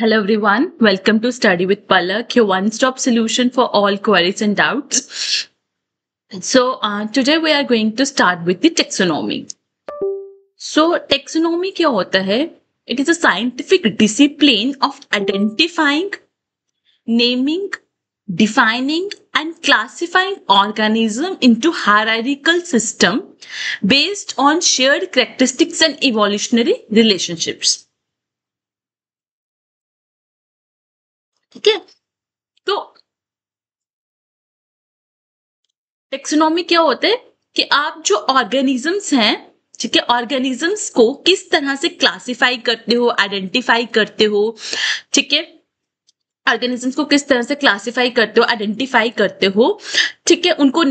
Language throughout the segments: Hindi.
Hello everyone, welcome to Study with Palak, your one-stop solution for all queries and doubts. Today we are going to start with the taxonomy. So taxonomy क्या होता है? It is a scientific discipline of identifying, naming, defining and classifying organism into hierarchical system based on shared characteristics and evolutionary relationships. ठीक है, तो टेक्सोनॉमी क्या होता है कि आप जो ऑर्गेनिजम्स हैं, ठीक है, ऑर्गेनिजम्स को किस तरह से क्लासिफाई करते हो, आइडेंटिफाई करते हो, ठीक है, ऑर्गेनिजम्स को किस तरह से क्लासिफाई करते हो, आइडेंटिफाई करते हो, ठीक है, उनको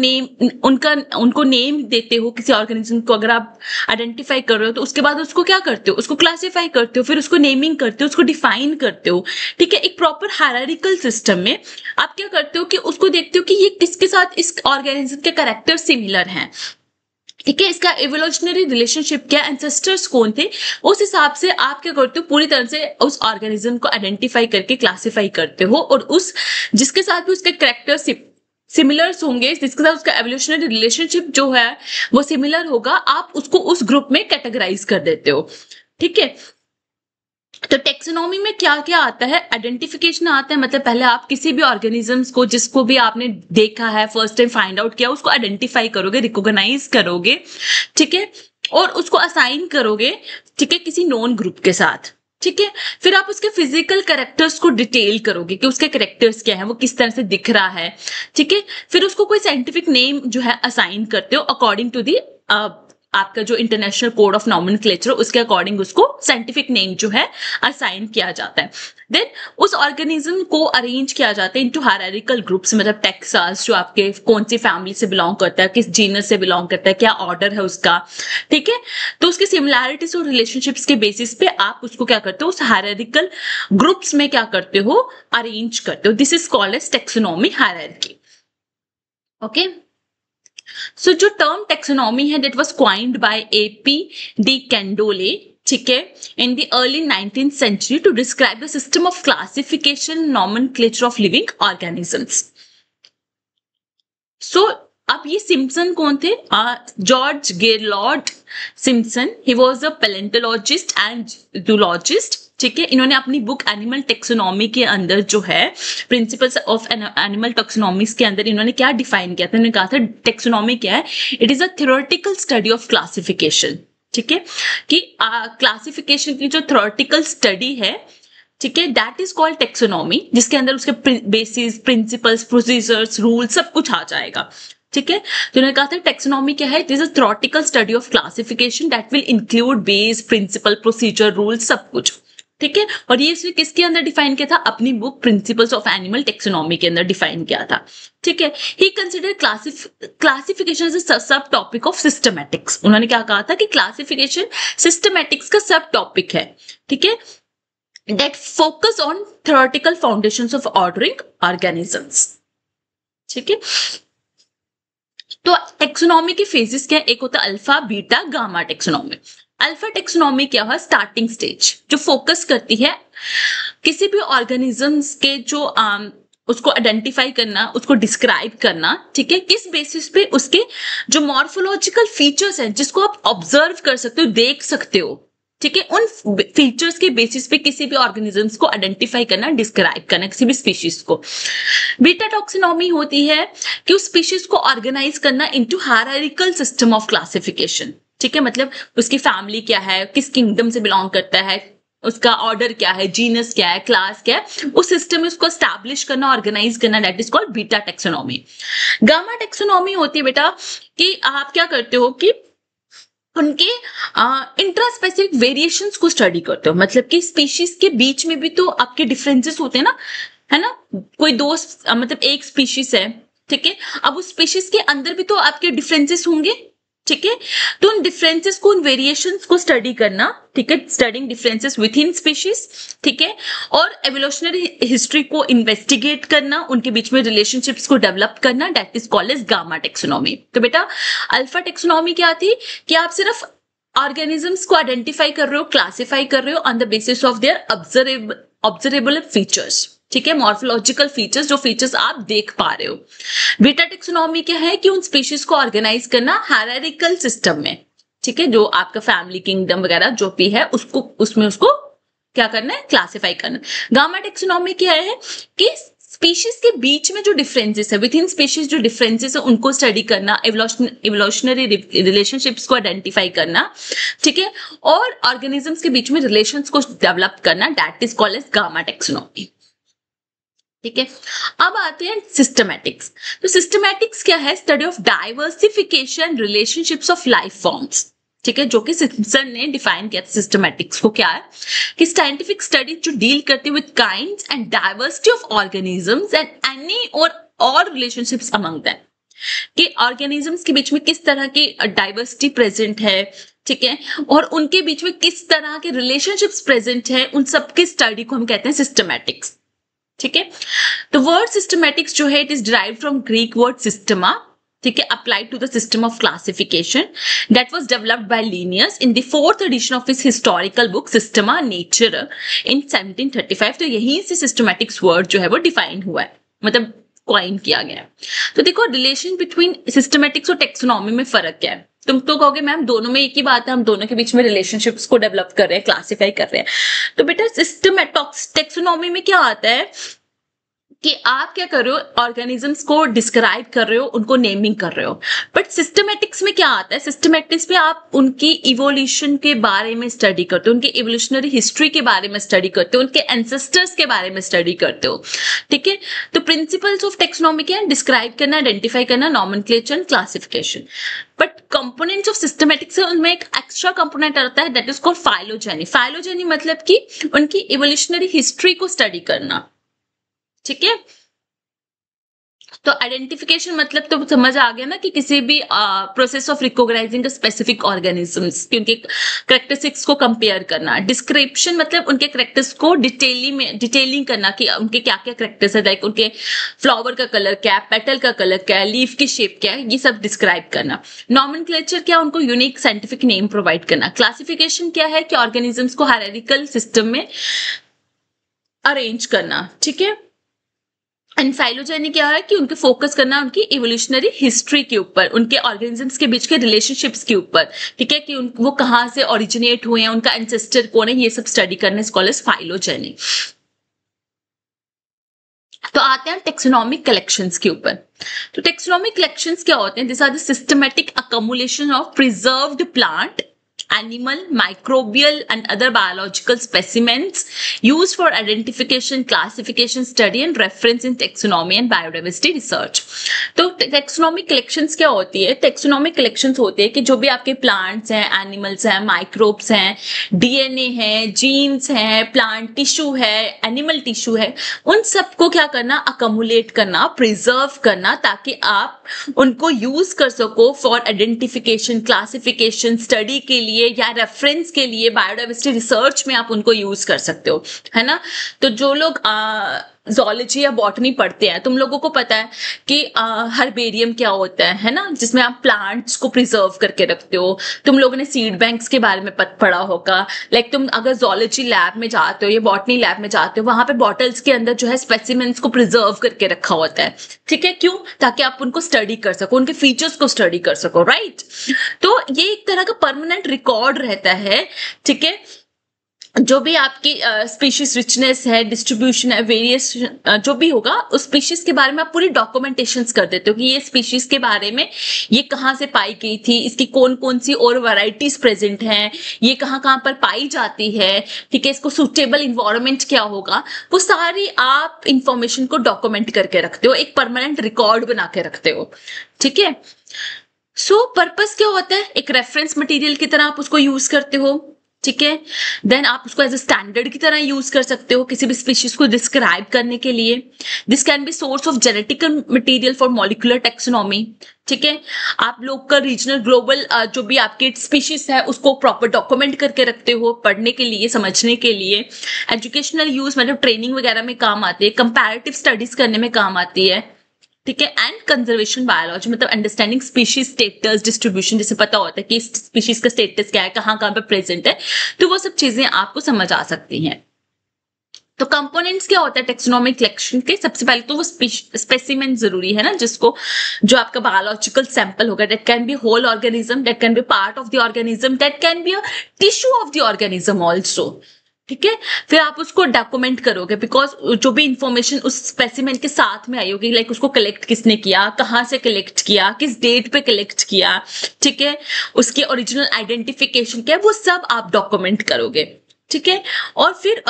नेम देते हो किसी ऑर्गेनिज्म को। अगर आप आइडेंटिफाई कर रहे हो तो उसके बाद उसको क्या करते हो, उसको क्लासिफाई करते हो, फिर उसको नेमिंग करते हो, उसको डिफाइन करते हो, ठीक है। एक प्रॉपर हायरार्किकल सिस्टम में आप क्या करते हो कि उसको देखते हो कि ये किसके साथ इस ऑर्गेनिज्म के कैरेक्टर सिमिलर हैं, ठीक है, इसका एवोल्यूशनरी रिलेशनशिप क्या, एंसेस्टर्स कौन थे, उस हिसाब से आप क्या करते हो, पूरी तरह से उस ऑर्गेनिज्म को आइडेंटिफाई करके क्लासिफाई करते हो और उस जिसके साथ भी उसके कैरेक्टर सिमिलर्स होंगे, जिसके साथ उसका एवोल्यूशनरी रिलेशनशिप जो है वो सिमिलर होगा, आप उसको उस ग्रुप में कैटेगराइज कर देते हो, ठीक है। तो टेक्सोनॉमी में क्या क्या आता है, आइडेंटिफिकेशन आता है, मतलब पहले आप किसी भी ऑर्गेनिजम्स को जिसको भी आपने देखा है, फर्स्ट टाइम फाइंड आउट किया, उसको आइडेंटिफाई करोगे, रिकॉग्नाइज करोगे, ठीक है, और उसको असाइन करोगे, ठीक है, किसी नॉन ग्रुप के साथ, ठीक है। फिर आप उसके फिजिकल कैरेक्टर्स को डिटेल करोगे कि उसके कैरेक्टर्स क्या है, वो किस तरह से दिख रहा है, ठीक है। फिर उसको कोई साइंटिफिक नेम जो है असाइन करते हो अकॉर्डिंग टू दी आपका जो इंटरनेशनल कोड ऑफ नॉमेनक्लेचर, उसके अकॉर्डिंग उसको साइंटिफिक नेम जो है असाइन किया जाता है। देन उस ऑर्गेनिज्म को अरेंज किया जाता है इनटू हायरार्किकल ग्रुप्स, मतलब टेक्सास जो आपके कौन सी फैमिली से बिलोंग करता है, किस जीनस से बिलोंग करता है, क्या ऑर्डर है उसका, ठीक है। तो उसके सिमिलैरिटीज और रिलेशनशिप्स के बेसिस पे आप उसको क्या करते हो, उस हायरार्किकल ग्रुप्स में क्या करते हो, अरेंज करते हो। This is called as taxonomy hierarchy, okay. So जो टर्म टेक्सोनॉमी है that was coined by AP de Candolle, ठीक है, in the early 19th century to describe the system of classification nomenclature of living organisms. So अब ये सिम्पसन कौन थे, George Gaylord Simpson, he was a palaeontologist and zoologist, ठीक है। इन्होंने अपनी बुक एनिमल टेक्सोनॉमी के अंदर जो है प्रिंसिपल्स ऑफ एनिमल टेक्सोनॉमीज के अंदर इन्होंने क्या डिफाइन किया था, इन्होंने कहा था टेक्सोनॉमी क्या है, it is a theoretical study of classification, ठीक है, कि क्लासिफिकेशन की जो थ्योरेटिकल स्टडी है, ठीक है, दैट इज कॉल्ड टेक्सोनॉमी, जिसके अंदर उसके बेसिस, प्रिंसिपल्स, प्रोसीजर्स, रूल सब कुछ आ जाएगा, ठीक है। तो उन्होंने कहा था टेक्सोनॉमी क्या है, it is a theoretical study of classification that will include base, principle, procedure, rule सब कुछ, ठीक है। और ये इसने किसके अंदर डिफाइन किया था, अपनी book principles of animal taxonomy के अंदर डिफाइन किया था, ठीक है। ही कंसिडर क्लासिफिकेशन एज अ सब टॉपिक ऑफ सिस्टमैटिक्स। उन्होंने क्या कहा था कि क्लासिफिकेशन सिस्टमैटिक्स का सब टॉपिक है, ठीक है, that focus on theoretical foundations of ordering organisms, ठीक है। तो टेक्सोनॉमी के फेजेस क्या है, एक होता है alpha, beta, gamma taxonomy. Alpha taxonomy क्या हुआ, स्टार्टिंग स्टेज जो फोकस करती है किसी भी ऑर्गेनिजम्स के जो उसको आइडेंटिफाई करना, उसको डिस्क्राइब करना, ठीक है, किस बेसिस पे, उसके जो मॉर्फोलॉजिकल फीचर्स हैं जिसको आप ऑब्जर्व कर सकते हो, देख सकते हो, ठीक है, उन फीचर्स के बेसिस पे किसी भी ऑर्गेनिजम्स को आइडेंटिफाई करना, डिस्क्राइब करना, किसी भी स्पीशीज को। बीटा टॉक्सिनॉमी होती है कि उस स्पीशीज को ऑर्गेनाइज करना into hierarchical system of classification, ठीक है, मतलब उसकी फैमिली क्या है, किस किंगडम से बिलोंग करता है, उसका ऑर्डर क्या है, जीनस क्या है, क्लास क्या है, उस सिस्टम में उसको एस्टैब्लिश करना, ऑर्गेनाइज करना, that is called beta taxonomy. Gamma taxonomy होती है बेटा कि आप क्या करते हो कि उनके इंट्रास्पेसिफिक वेरिएशंस को स्टडी करते हो, मतलब कि स्पीशीज के बीच में भी तो आपके डिफरेंसेस होते हैं ना, है ना, कोई दो मतलब एक स्पीशीज है, ठीक है, अब उस स्पीशीज के अंदर भी तो आपके डिफरेंसेस होंगे, ठीक है, तो उन डिफरेंसेस को, उन वेरिएशंस को स्टडी करना, ठीक है, studying differences with in species, ठीक है, और एवोल्यूशनरी हिस्ट्री को इन्वेस्टिगेट करना, उनके बीच में रिलेशनशिप्स को डेवलप करना, that is called as gamma taxonomy. तो बेटा अल्फा टेक्सोनॉमी क्या थी कि आप सिर्फ ऑर्गेनिजम्स को आइडेंटिफाई कर रहे हो, क्लासिफाई कर रहे हो on the basis of their observable features, ठीक है, मॉर्फोलॉजिकल फीचर्स, जो फीचर्स आप देख पा रहे हो। बीटा टेक्सोनॉमी क्या है कि उन स्पीशीज को ऑर्गेनाइज करना हायरार्किकल सिस्टम में, ठीक है, जो आपका फैमिली किंगडम वगैरह जो भी है उसको उसमें उसको क्या करना है, क्लासिफाई करना। गामा टेक्सोनॉमी क्या है कि स्पीशीज के बीच में जो डिफरेंसेस है, विद इन स्पीशीज जो डिफरेंसेस है उनको स्टडी करना, इवोल्यूशनरी रिलेशनशिप्स को आइडेंटिफाई करना, ठीक है, और ऑर्गेनिजम्स के बीच में रिलेशंस को डेवलप करना, that is called as gamma taxonomy, ठीक है। अब आते हैं सिस्टमैटिक्स। तो सिस्टमैटिक्स क्या है, study of diversification relationships of life forms, ठीक है, जो कि सिम्पसन ने डिफाइन किया था सिस्टमैटिक्स को। क्या है कि साइंटिफिक स्टडी जो डील करती है with kinds and diversity of organisms and any और रिलेशनशिप्स अमंग देम, कि ऑर्गेनिजम्स के बीच में किस तरह की डाइवर्सिटी प्रेजेंट है, ठीक है, और उनके बीच में किस तरह के रिलेशनशिप्स प्रेजेंट है, उन सब की स्टडी को हम कहते हैं सिस्टमैटिक्स, ठीक है। तो वर्ड सिस्टमैटिक्स जो है it is derived from Greek word systema, ठीक है, applied to the system of classification that was developed by Linnaeus in the 4th edition of his historical book Systema Naturae in 1735। तो यहीं से सिस्टमैटिक्स वर्ड जो है वो डिफाइन हुआ है, मतलब कॉइन किया गया है। तो देखो रिलेशन बिटवीन सिस्टमैटिक्स और टेक्सोनॉमी में फर्क क्या है। तुम तो कहोगे मैम दोनों में एक ही बात है, हम दोनों के बीच में रिलेशनशिप्स को डेवलप कर रहे हैं, क्लासिफाई कर रहे हैं। तो बेटा सिस्टमैटिक्स टेक्सोनॉमी में क्या आता है कि आप क्या कर रहे हो, ऑर्गेनिजम्स को डिस्क्राइब कर रहे हो, उनको नेमिंग कर रहे हो। बट सिस्टमैटिक्स में क्या आता है, सिस्टमैटिक्स में आप उनकी इवोल्यूशन के बारे में स्टडी करते हो, उनकी इवोल्यूशनरी हिस्ट्री के बारे में स्टडी करते हो, उनके एंसेस्टर्स के बारे में स्टडी करते हो, ठीक है। तो प्रिंसिपल्स ऑफ टेक्सोनॉमी क्या है, डिस्क्राइब करना, आइडेंटिफाई करना, nomenclature and classification. But components of systematics उनमें एक एक्स्ट्रा कंपोनेंट आता है that is called phylogeny. Phylogeny मतलब कि उनकी इवोल्यूशनरी हिस्ट्री को स्टडी करना, ठीक है। तो आइडेंटिफिकेशन मतलब तो समझ आ गया ना कि किसी भी process of recognising specific organisms की उनके करेक्टरिस्टिक्स को कंपेयर करना। डिस्क्रिप्शन मतलब उनके करेक्टर्स को डिटेलिंग करना कि उनके क्या क्या करेक्टर्स है, लाइक उनके फ्लावर का कलर क्या है, पेटल का कलर क्या है, लीफ की शेप क्या है, ये सब डिस्क्राइब करना। नॉमेनक्लेचर क्या, उनको यूनिक साइंटिफिक नेम प्रोवाइड करना। क्लासिफिकेशन क्या है कि ऑर्गेनिजम्स को हायरार्किकल सिस्टम में अरेंज करना, ठीक है। एंड फाइलोजेनी क्या है कि उनके फोकस करना उनकी इवोल्यूशनरी हिस्ट्री के ऊपर, उनके ऑर्गेनिजम्स के बीच के रिलेशनशिप्स के ऊपर, ठीक है, कि वो कहाँ से ओरिजिनेट हुए हैं, उनका एंसेस्टर कौन है, ये सब स्टडी करने इज कॉल्ड एज फाइलोजेनी। तो आते हैं टेक्सोनॉमिक कलेक्शंस के ऊपर। तो टेक्सोनॉमिक कलेक्शंस क्या होते हैं, this are the systematic accumulation of preserved plant, animal, microbial and other biological specimens used for identification, classification, study and reference in taxonomy and biodiversity research। तो taxonomic collections क्या होती है, taxonomic collections होती है कि जो भी आपके plants हैं, animals हैं, microbes हैं, DNA है, genes हैं, plant tissue है, animal tissue है, उन सबको क्या करना, accumulate करना, preserve करना, ताकि आप उनको यूज कर सको फॉर आइडेंटिफिकेशन, क्लासिफिकेशन, स्टडी के लिए या रेफरेंस के लिए, बायोडाइवर्सिटी रिसर्च में आप उनको यूज कर सकते हो, है ना। तो जो लोग ज़ूलॉजी या बॉटनी पढ़ते हैं, तुम लोगों को पता है कि हर्बेरियम क्या होता है ना, जिसमें आप प्लांट्स को प्रिजर्व करके रखते हो। तुम लोगों ने सीड बैंक्स के बारे में पढ़ा होगा। लाइक तुम अगर ज़ूलॉजी लैब में जाते हो या बॉटनी लैब में जाते हो, वहां पे बॉटल्स के अंदर जो है स्पेसिमेंस को प्रिजर्व करके रखा होता है, ठीक है। क्यों, ताकि आप उनको स्टडी कर सको, उनके फीचर्स को स्टडी कर सको, राइट। तो ये एक तरह का परमानेंट रिकॉर्ड रहता है, ठीक है। जो भी आपकी स्पीशीज रिचनेस है, डिस्ट्रीब्यूशन है, वेरियस जो भी होगा, उस स्पीशीज के बारे में आप पूरी डॉक्यूमेंटेशंस कर देते हो कि ये स्पीशीज के बारे में, ये कहाँ से पाई गई थी, इसकी कौन कौन सी और वैरायटीज प्रेजेंट हैं, ये कहाँ कहाँ पर पाई जाती है, ठीक है, इसको सुटेबल इन्वायरमेंट क्या होगा, वो सारी आप इंफॉर्मेशन को डॉक्यूमेंट करके रखते हो, एक परमानेंट रिकॉर्ड बना के रखते हो, ठीक है। सो पर्पस क्या होता है, एक रेफरेंस मटेरियल की तरह आप उसको यूज करते हो, ठीक है। देन आप उसको एज ए स्टैंडर्ड की तरह यूज कर सकते हो किसी भी स्पीशीज को डिस्क्राइब करने के लिए। This can be source of genetical material for molecular taxonomy, ठीक है। आप लोग का रीजनल ग्लोबल जो भी आपके स्पीशीज है उसको प्रॉपर डॉक्यूमेंट करके रखते हो, पढ़ने के लिए, समझने के लिए। एजुकेशनल यूज मतलब ट्रेनिंग वगैरह में काम आती है, कंपैरेटिव स्टडीज करने में काम आती है, ठीक है। एंड कंजर्वेशन बायोलॉजी मतलब अंडरस्टैंडिंग स्पीशीज स्टेटस डिस्ट्रीब्यूशन, जैसे पता होता है कि स्पीशीज का स्टेटस क्या है, कहाँ कहाँ पे प्रेजेंट है, तो वो सब चीजें आपको समझ आ सकती हैं। तो कंपोनेंट्स क्या होता है टेक्सोनॉमिक कलेक्शन के? सबसे पहले तो वो स्पेसिमेन जरूरी है ना, जिसको जो आपका बायोलॉजिकल सैंपल होगा, that can be whole organism, that can be part of the organism, that can be a tissue of the organism also. ठीक है, फिर आप उसको डॉक्यूमेंट करोगे, बिकॉज जो भी इंफॉर्मेशन उस स्पेसिमेन के साथ में आई होगी, लाइक उसको कलेक्ट किसने किया, कहाँ से कलेक्ट किया, किस डेट पे कलेक्ट किया, ठीक है, उसकी ओरिजिनल आइडेंटिफिकेशन क्या है, वो सब आप डॉक्यूमेंट करोगे। ठीक है, और फिर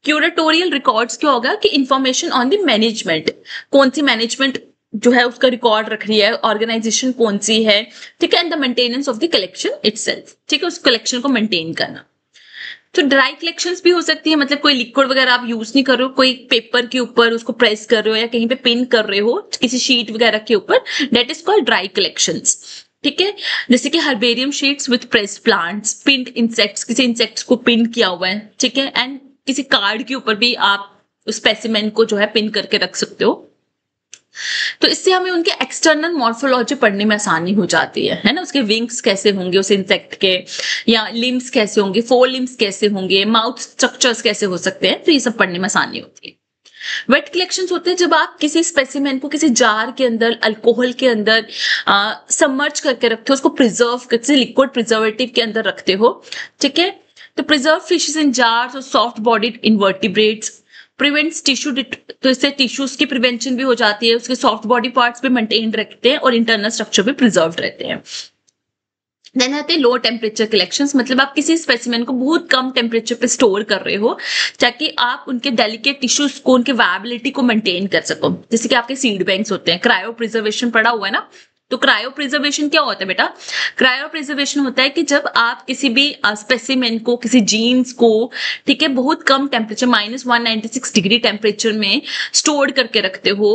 क्यूरेटोरियल रिकॉर्ड्स क्या होगा कि इंफॉर्मेशन ऑन द मैनेजमेंट, कौन सी मैनेजमेंट जो है उसका रिकॉर्ड रख रही है, ऑर्गेनाइजेशन कौन सी है, ठीक है, and the maintenance of the collection itself, ठीक है, उस कलेक्शन को मेंटेन करना। तो ड्राई कलेक्शंस भी हो सकती है, मतलब कोई लिक्विड वगैरह आप यूज नहीं कर रहे हो, कोई पेपर के ऊपर उसको प्रेस कर रहे हो या कहीं पे पिन कर रहे हो किसी शीट वगैरह के ऊपर, that is called dry collections. ठीक है, जैसे कि herbarium sheets with pressed plants, pinned insects, किसी इंसेक्ट्स को पिन किया हुआ है, ठीक है, एंड किसी कार्ड के ऊपर भी आप उस स्पेसिमेन को जो है पिन करके रख सकते हो। तो इससे हमें उनके एक्सटर्नल मॉर्फोलॉजी पढ़ने में आसानी हो जाती है ना, उसके विंग्स कैसे होंगे उस इंसेक्ट के, या लिम्स कैसे होंगे, फोर लिम्स कैसे होंगे, माउथ स्ट्रक्चर्स कैसे हो सकते हैं, तो ये सब पढ़ने में आसानी होती है। वेट कलेक्शंस होते हैं जब आप किसी स्पेसिमेन को किसी जार के अंदर, अल्कोहल के अंदर सबमर्ज करके रखते हो, उसको प्रिजर्व किसी लिक्विड प्रिजर्वेटिव के अंदर रखते हो। ठीक है, तो प्रिजर्व फिशेस इन जार्स और soft bodied invertebrates prevents tissue, तो इससे टिश्यूज की प्रिवेंशन भी हो जाती है, उसके सॉफ्ट बॉडी पार्ट्स भी मेंटेन रखते हैं और इंटरनल स्ट्रक्चर भी प्रिजर्व रहते हैं। देन आते हैं लो टेम्परेचर कलेक्शंस, मतलब आप किसी स्पेसिमेन को बहुत कम टेम्परेचर पे स्टोर कर रहे हो ताकि आप उनके डेलिकेट टिश्यूज को, उनके वायबिलिटी को मेंटेन कर सको, जैसे कि आपके सीड बैंक्स होते हैं। क्रायो प्रिजर्वेशन पड़ा हुआ है ना, तो क्रायो प्रिजर्वेशन क्या होता है बेटा? क्रायो प्रिजर्वेशन होता है कि जब आप किसी भी स्पेसिमेन को, किसी जीन्स को, ठीक है, बहुत कम टेम्परेचर -196 डिग्री टेम्परेचर में स्टोर करके रखते हो,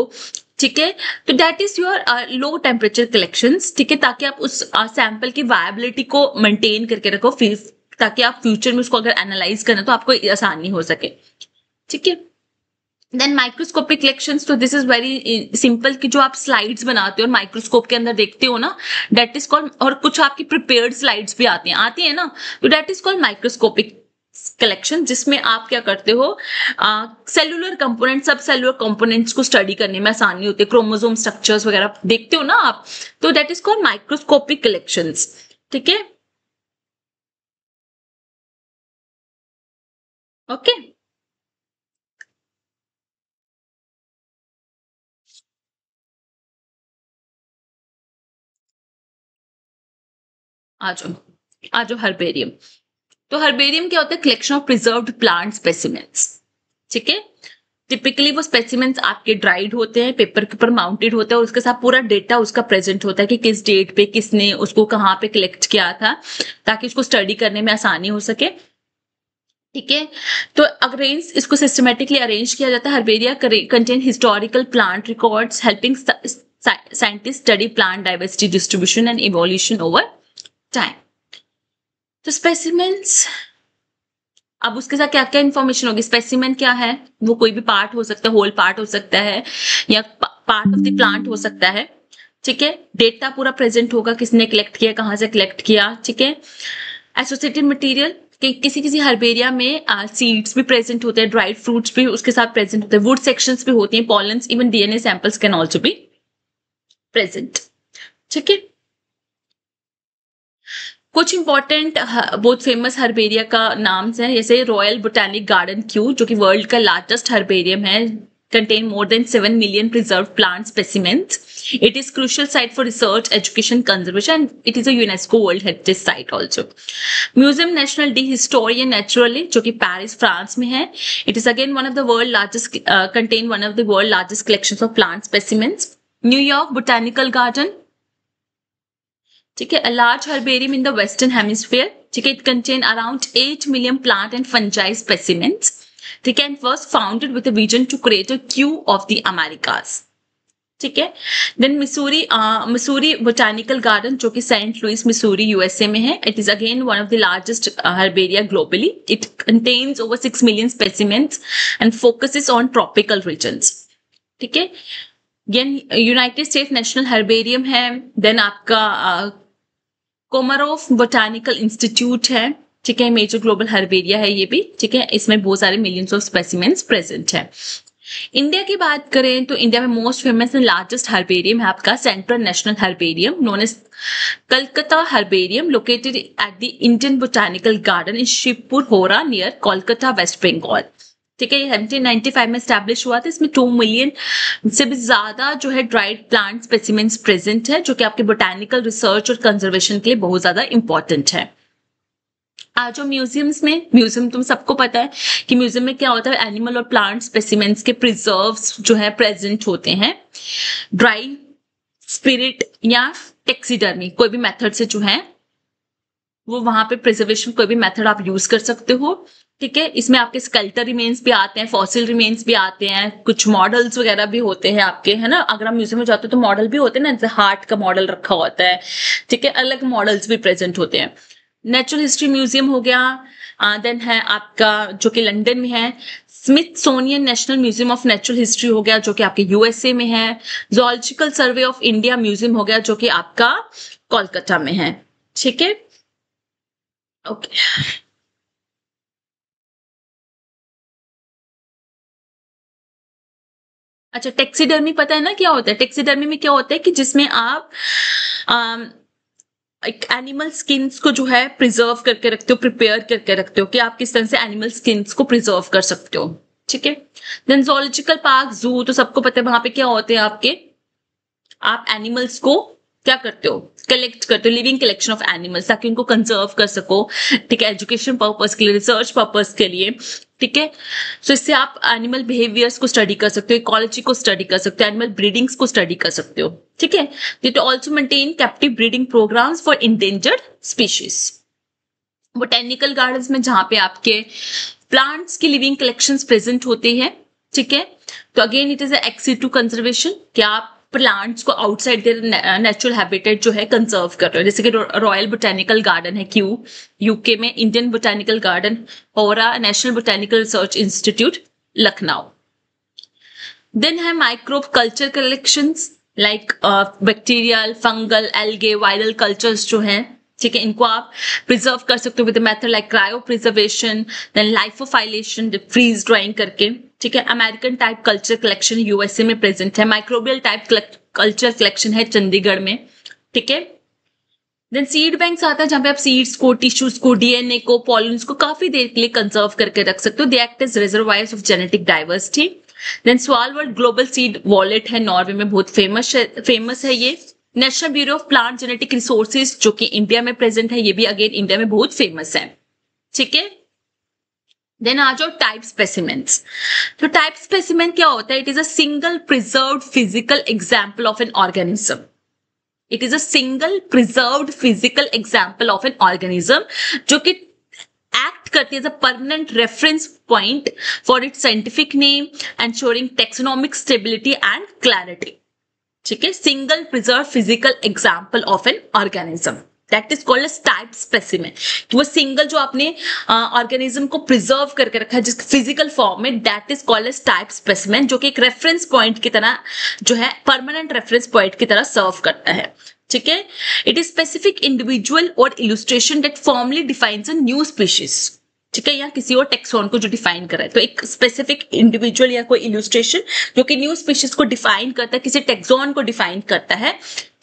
ठीक है, तो that is your low temperature collections. ठीक है, ताकि आप उस सैंपल की वायबिलिटी को मेंटेन करके रखो, फिर ताकि आप फ्यूचर में उसको अगर एनालाइज करना तो आपको आसानी हो सके। ठीक है, देन माइक्रोस्कोपिक कलेक्शंस, तो दिस इज वेरी सिंपल कि जो आप स्लाइड्स बनाते हो और माइक्रोस्कोप के अंदर देखते हो ना, दैट इज कॉल्ड, और कुछ आपकी प्रिपेयर्ड स्लाइड्स भी आती है ना, तो that is called microscopic collection, जिसमें आप क्या करते हो, सेलुलर कंपोनेंट, सब सेलुलर कंपोनेंट्स को स्टडी करने में आसानी होती है, क्रोमोसोम स्ट्रक्चर्स वगैरह देखते हो ना आप, तो that is called microscopic collections. ठीक है, ओके, आ जाओ हर्बेरियम। तो हर्बेरियम क्या होता है? Collection of preserved plant specimens. ठीक है, टिपिकली वो स्पेसिमेंट्स आपके ड्राइड होते हैं, पेपर के ऊपर माउंटेड होता है, और उसके साथ पूरा डेटा उसका प्रेजेंट होता है कि किस डेट पे किसने उसको कहाँ पे कलेक्ट किया था, ताकि उसको स्टडी करने में आसानी हो सके। ठीक है, तो अरेंज, इसको सिस्टमेटिकली अरेंज किया जाता है। Herbaria contain historical plant records helping scientist study plant diversity, distribution and evolution over time. तो स्पेसिमेंट्स, अब उसके साथ क्या क्या इन्फॉर्मेशन होगी? स्पेसिमेन क्या है? वो कोई भी पार्ट हो सकता है, होल पार्ट हो सकता है, या पार्ट ऑफ द प्लांट हो सकता है। ठीक है, डेटा पूरा प्रेजेंट होगा, किसने कलेक्ट किया, कहाँ से कलेक्ट किया। ठीक है, एसोसिएटेड मटेरियल, किसी किसी हर्बेरिया में सीड्स भी प्रेजेंट होते हैं, ड्राइड फ्रूट्स भी उसके साथ प्रेजेंट होते हैं, वुड सेक्शंस भी होती हैं, pollens, even DNA samples can also be present. ठीक है, कुछ इंपॉर्टेंट बहुत फेमस हर्बेरिया का नाम है, जैसे रॉयल बोटैनिक गार्डन क्यू, जो कि वर्ल्ड का लार्जेस्ट हर्बेरियम है, contain more than 7 million preserved plant specimens. It is crucial site for research, education, conservation, and it is a UNESCO World Heritage Site also. Museum National d'Histoire Naturelle, जो कि पेरिस फ्रांस में है. It is again one of the world largest, contain one of the world largest collections of plant specimens. New York Botanical Garden, ठीक है, a large herbarium in the Western Hemisphere. ठीक है, it contain around 8 million plant and fungi specimens. ठीक है, and was founded with a vision to create a Q of the Americas. ठीक है, देन मिसूरी बोटानिकल गार्डन, जो कि सेंट लुइस मिसूरी यूएसए में है. It is again one of the largest herbaria globally. It contains over 6 million specimens and focuses on tropical regions. ठीक है, यूनाइटेड स्टेट्स नेशनल हर्बेरियम है. देन आपका कोमारोव बोटानिकल इंस्टीट्यूट है. ठीक है, मेजर ग्लोबल हर्बेरिया है ये भी, ठीक है, इसमें बहुत सारे मिलियंस ऑफ स्पेसिमेंस प्रेजेंट है। इंडिया की बात करें तो इंडिया में most famous and largest herbarium है आपका central national herbarium known as Calcutta herbarium located at the Indian botanical garden in Shibpur Howrah near Kolkata waste Bengal. ठीक है, ये 1795 में स्टैब्लिश हुआ था। इसमें 2 मिलियन से भी ज्यादा जो है ड्राइड प्लांट स्पेसिमेंस प्रेजेंट है, जो कि आपके बोटानिकल रिसर्च और कंजर्वेशन के लिए बहुत ज्यादा इंपॉर्टेंट है। आज जो म्यूजियम्स में, म्यूजियम तुम सबको पता है कि म्यूजियम में क्या होता है, एनिमल और प्लांट स्पेसिमेंस के प्रिजर्व्स जो है प्रेजेंट होते हैं। ड्राई स्पिरिट या टेक्सीडर्मी कोई भी मेथड से जो है वो वहां पे प्रिजर्वेशन कोई भी मेथड आप यूज कर सकते हो। ठीक है, इसमें आपके स्केल्टर रिमेन्स भी आते हैं, फॉसिल रिमेन्स भी आते हैं, कुछ मॉडल्स वगैरह भी होते हैं आपके, है ना। अगर आप म्यूजियम में जाते हो तो मॉडल भी होते हैं ना, जैसे हार्ट का मॉडल रखा होता है। ठीक है, अलग मॉडल्स भी प्रेजेंट होते हैं। नेचुरल हिस्ट्री म्यूजियम हो गया, देन है आपका जो कि लंदन में है Smithsonian national museum of natural history हो गया, जो कि आपके यूएसए में है। Zoological survey of India museum हो गया, जो कि आपका कोलकाता में है। ठीक है, ओके। अच्छा, टेक्सीडर्मी पता है ना क्या होता है? टेक्सीडर्मी में क्या होता है कि जिसमें आप एक एनिमल स्किन्स को जो है प्रिजर्व करके रखते हो, प्रिपेयर करके रखते हो कि आप किस तरह से एनिमल स्किन्स को प्रिजर्व कर सकते हो। ठीक है, देन जूलॉजिकल पार्क, जू तो सबको पता है, वहां पे क्या होते हैं आपके, आप एनिमल्स को क्या करते हो, कलेक्ट करते हो, लिविंग कलेक्शन ऑफ एनिमल्स, ताकि उनको कंजर्व कर सको। ठीक है, एजुकेशन पर्पस के लिए, रिसर्च पर्पस के लिए। ठीक है, सो इससे आप एनिमल बिहेवियर्स को स्टडी कर सकते हो, इकोलॉजी को स्टडी कर सकते हो, एनिमल ब्रीडिंग्स को स्टडी कर सकते हो। ठीक है, it also maintain captive breeding programs for endangered species. Botanical gardens में जहां पे आपके प्लांट्स की लिविंग कलेक्शंस प्रेजेंट होते हैं। ठीक है, तो again it is ex situ conservation, क्या आप प्लांट्स को आउटसाइड देयर नेचुरल हैबिटेट जो है कंजर्व कर रहे हो। जैसे कि रॉयल बोटेनिकल गार्डन है क्यू यूके में, Indian botanical garden Howrah, national botanical research institute Lucknow. Then है microbe culture collections like bacterial, fungal, algae, viral cultures जो हैं। ठीक है, इनको आप प्रिजर्व कर सकते हो with method like cryopreservation, then lyophilisation, freeze drying करके। ठीक है, American type culture collection USA में प्रेजेंट है, माइक्रोबियल टाइप कल्चर कलेक्शन है चंडीगढ़ में। ठीक है, देन सीड बैंक्स आता है जहां पे आप सीड्स को, टिश्यूज को, डीएनए को, पॉलिन्स को काफी देर के लिए कंजर्व करके रख सकते हो। They act as reservoirs of genetic diversity. Then Svalbard global seed vault है नॉर्वे में, बहुत फेमस है ये। National bureau of plant genetic resources जो कि इंडिया में प्रेजेंट है, ये भी अगेन इंडिया में बहुत फेमस है। ठीक है, देन आ जाओ टाइप स्पेसिमेंस। तो टाइप स्पेसिमेन क्या होता है? It is a single preserved physical example of an organism. It is a single preserved physical example of an organism जो कि एक्ट करती है as a permanent reference point for its scientific name, ensuring taxonomic stability and clarity. ठीक है, single preserve physical example of an organism, that is called as type specimen. वो सिंगल जो आपने ऑर्गेनिज्म को प्रिजर्व करके रखा है जिस फिजिकल फॉर्म में, that is called as type specimen, जो कि एक रेफरेंस पॉइंट की तरह जो है परमानेंट रेफरेंस पॉइंट की तरह सर्व करता है। ठीक है, इट इज स्पेसिफिक इंडिविजुअल और illustration that formally defines a new species. ठीक है, या किसी और टेक्सोन को जो डिफाइन कर रहा है, तो एक स्पेसिफिक इंडिविजुअल या कोई इलुस्ट्रेशन जो कि न्यू स्पीशीज को डिफाइन करता है, किसी टेक्सोन को डिफाइन करता है।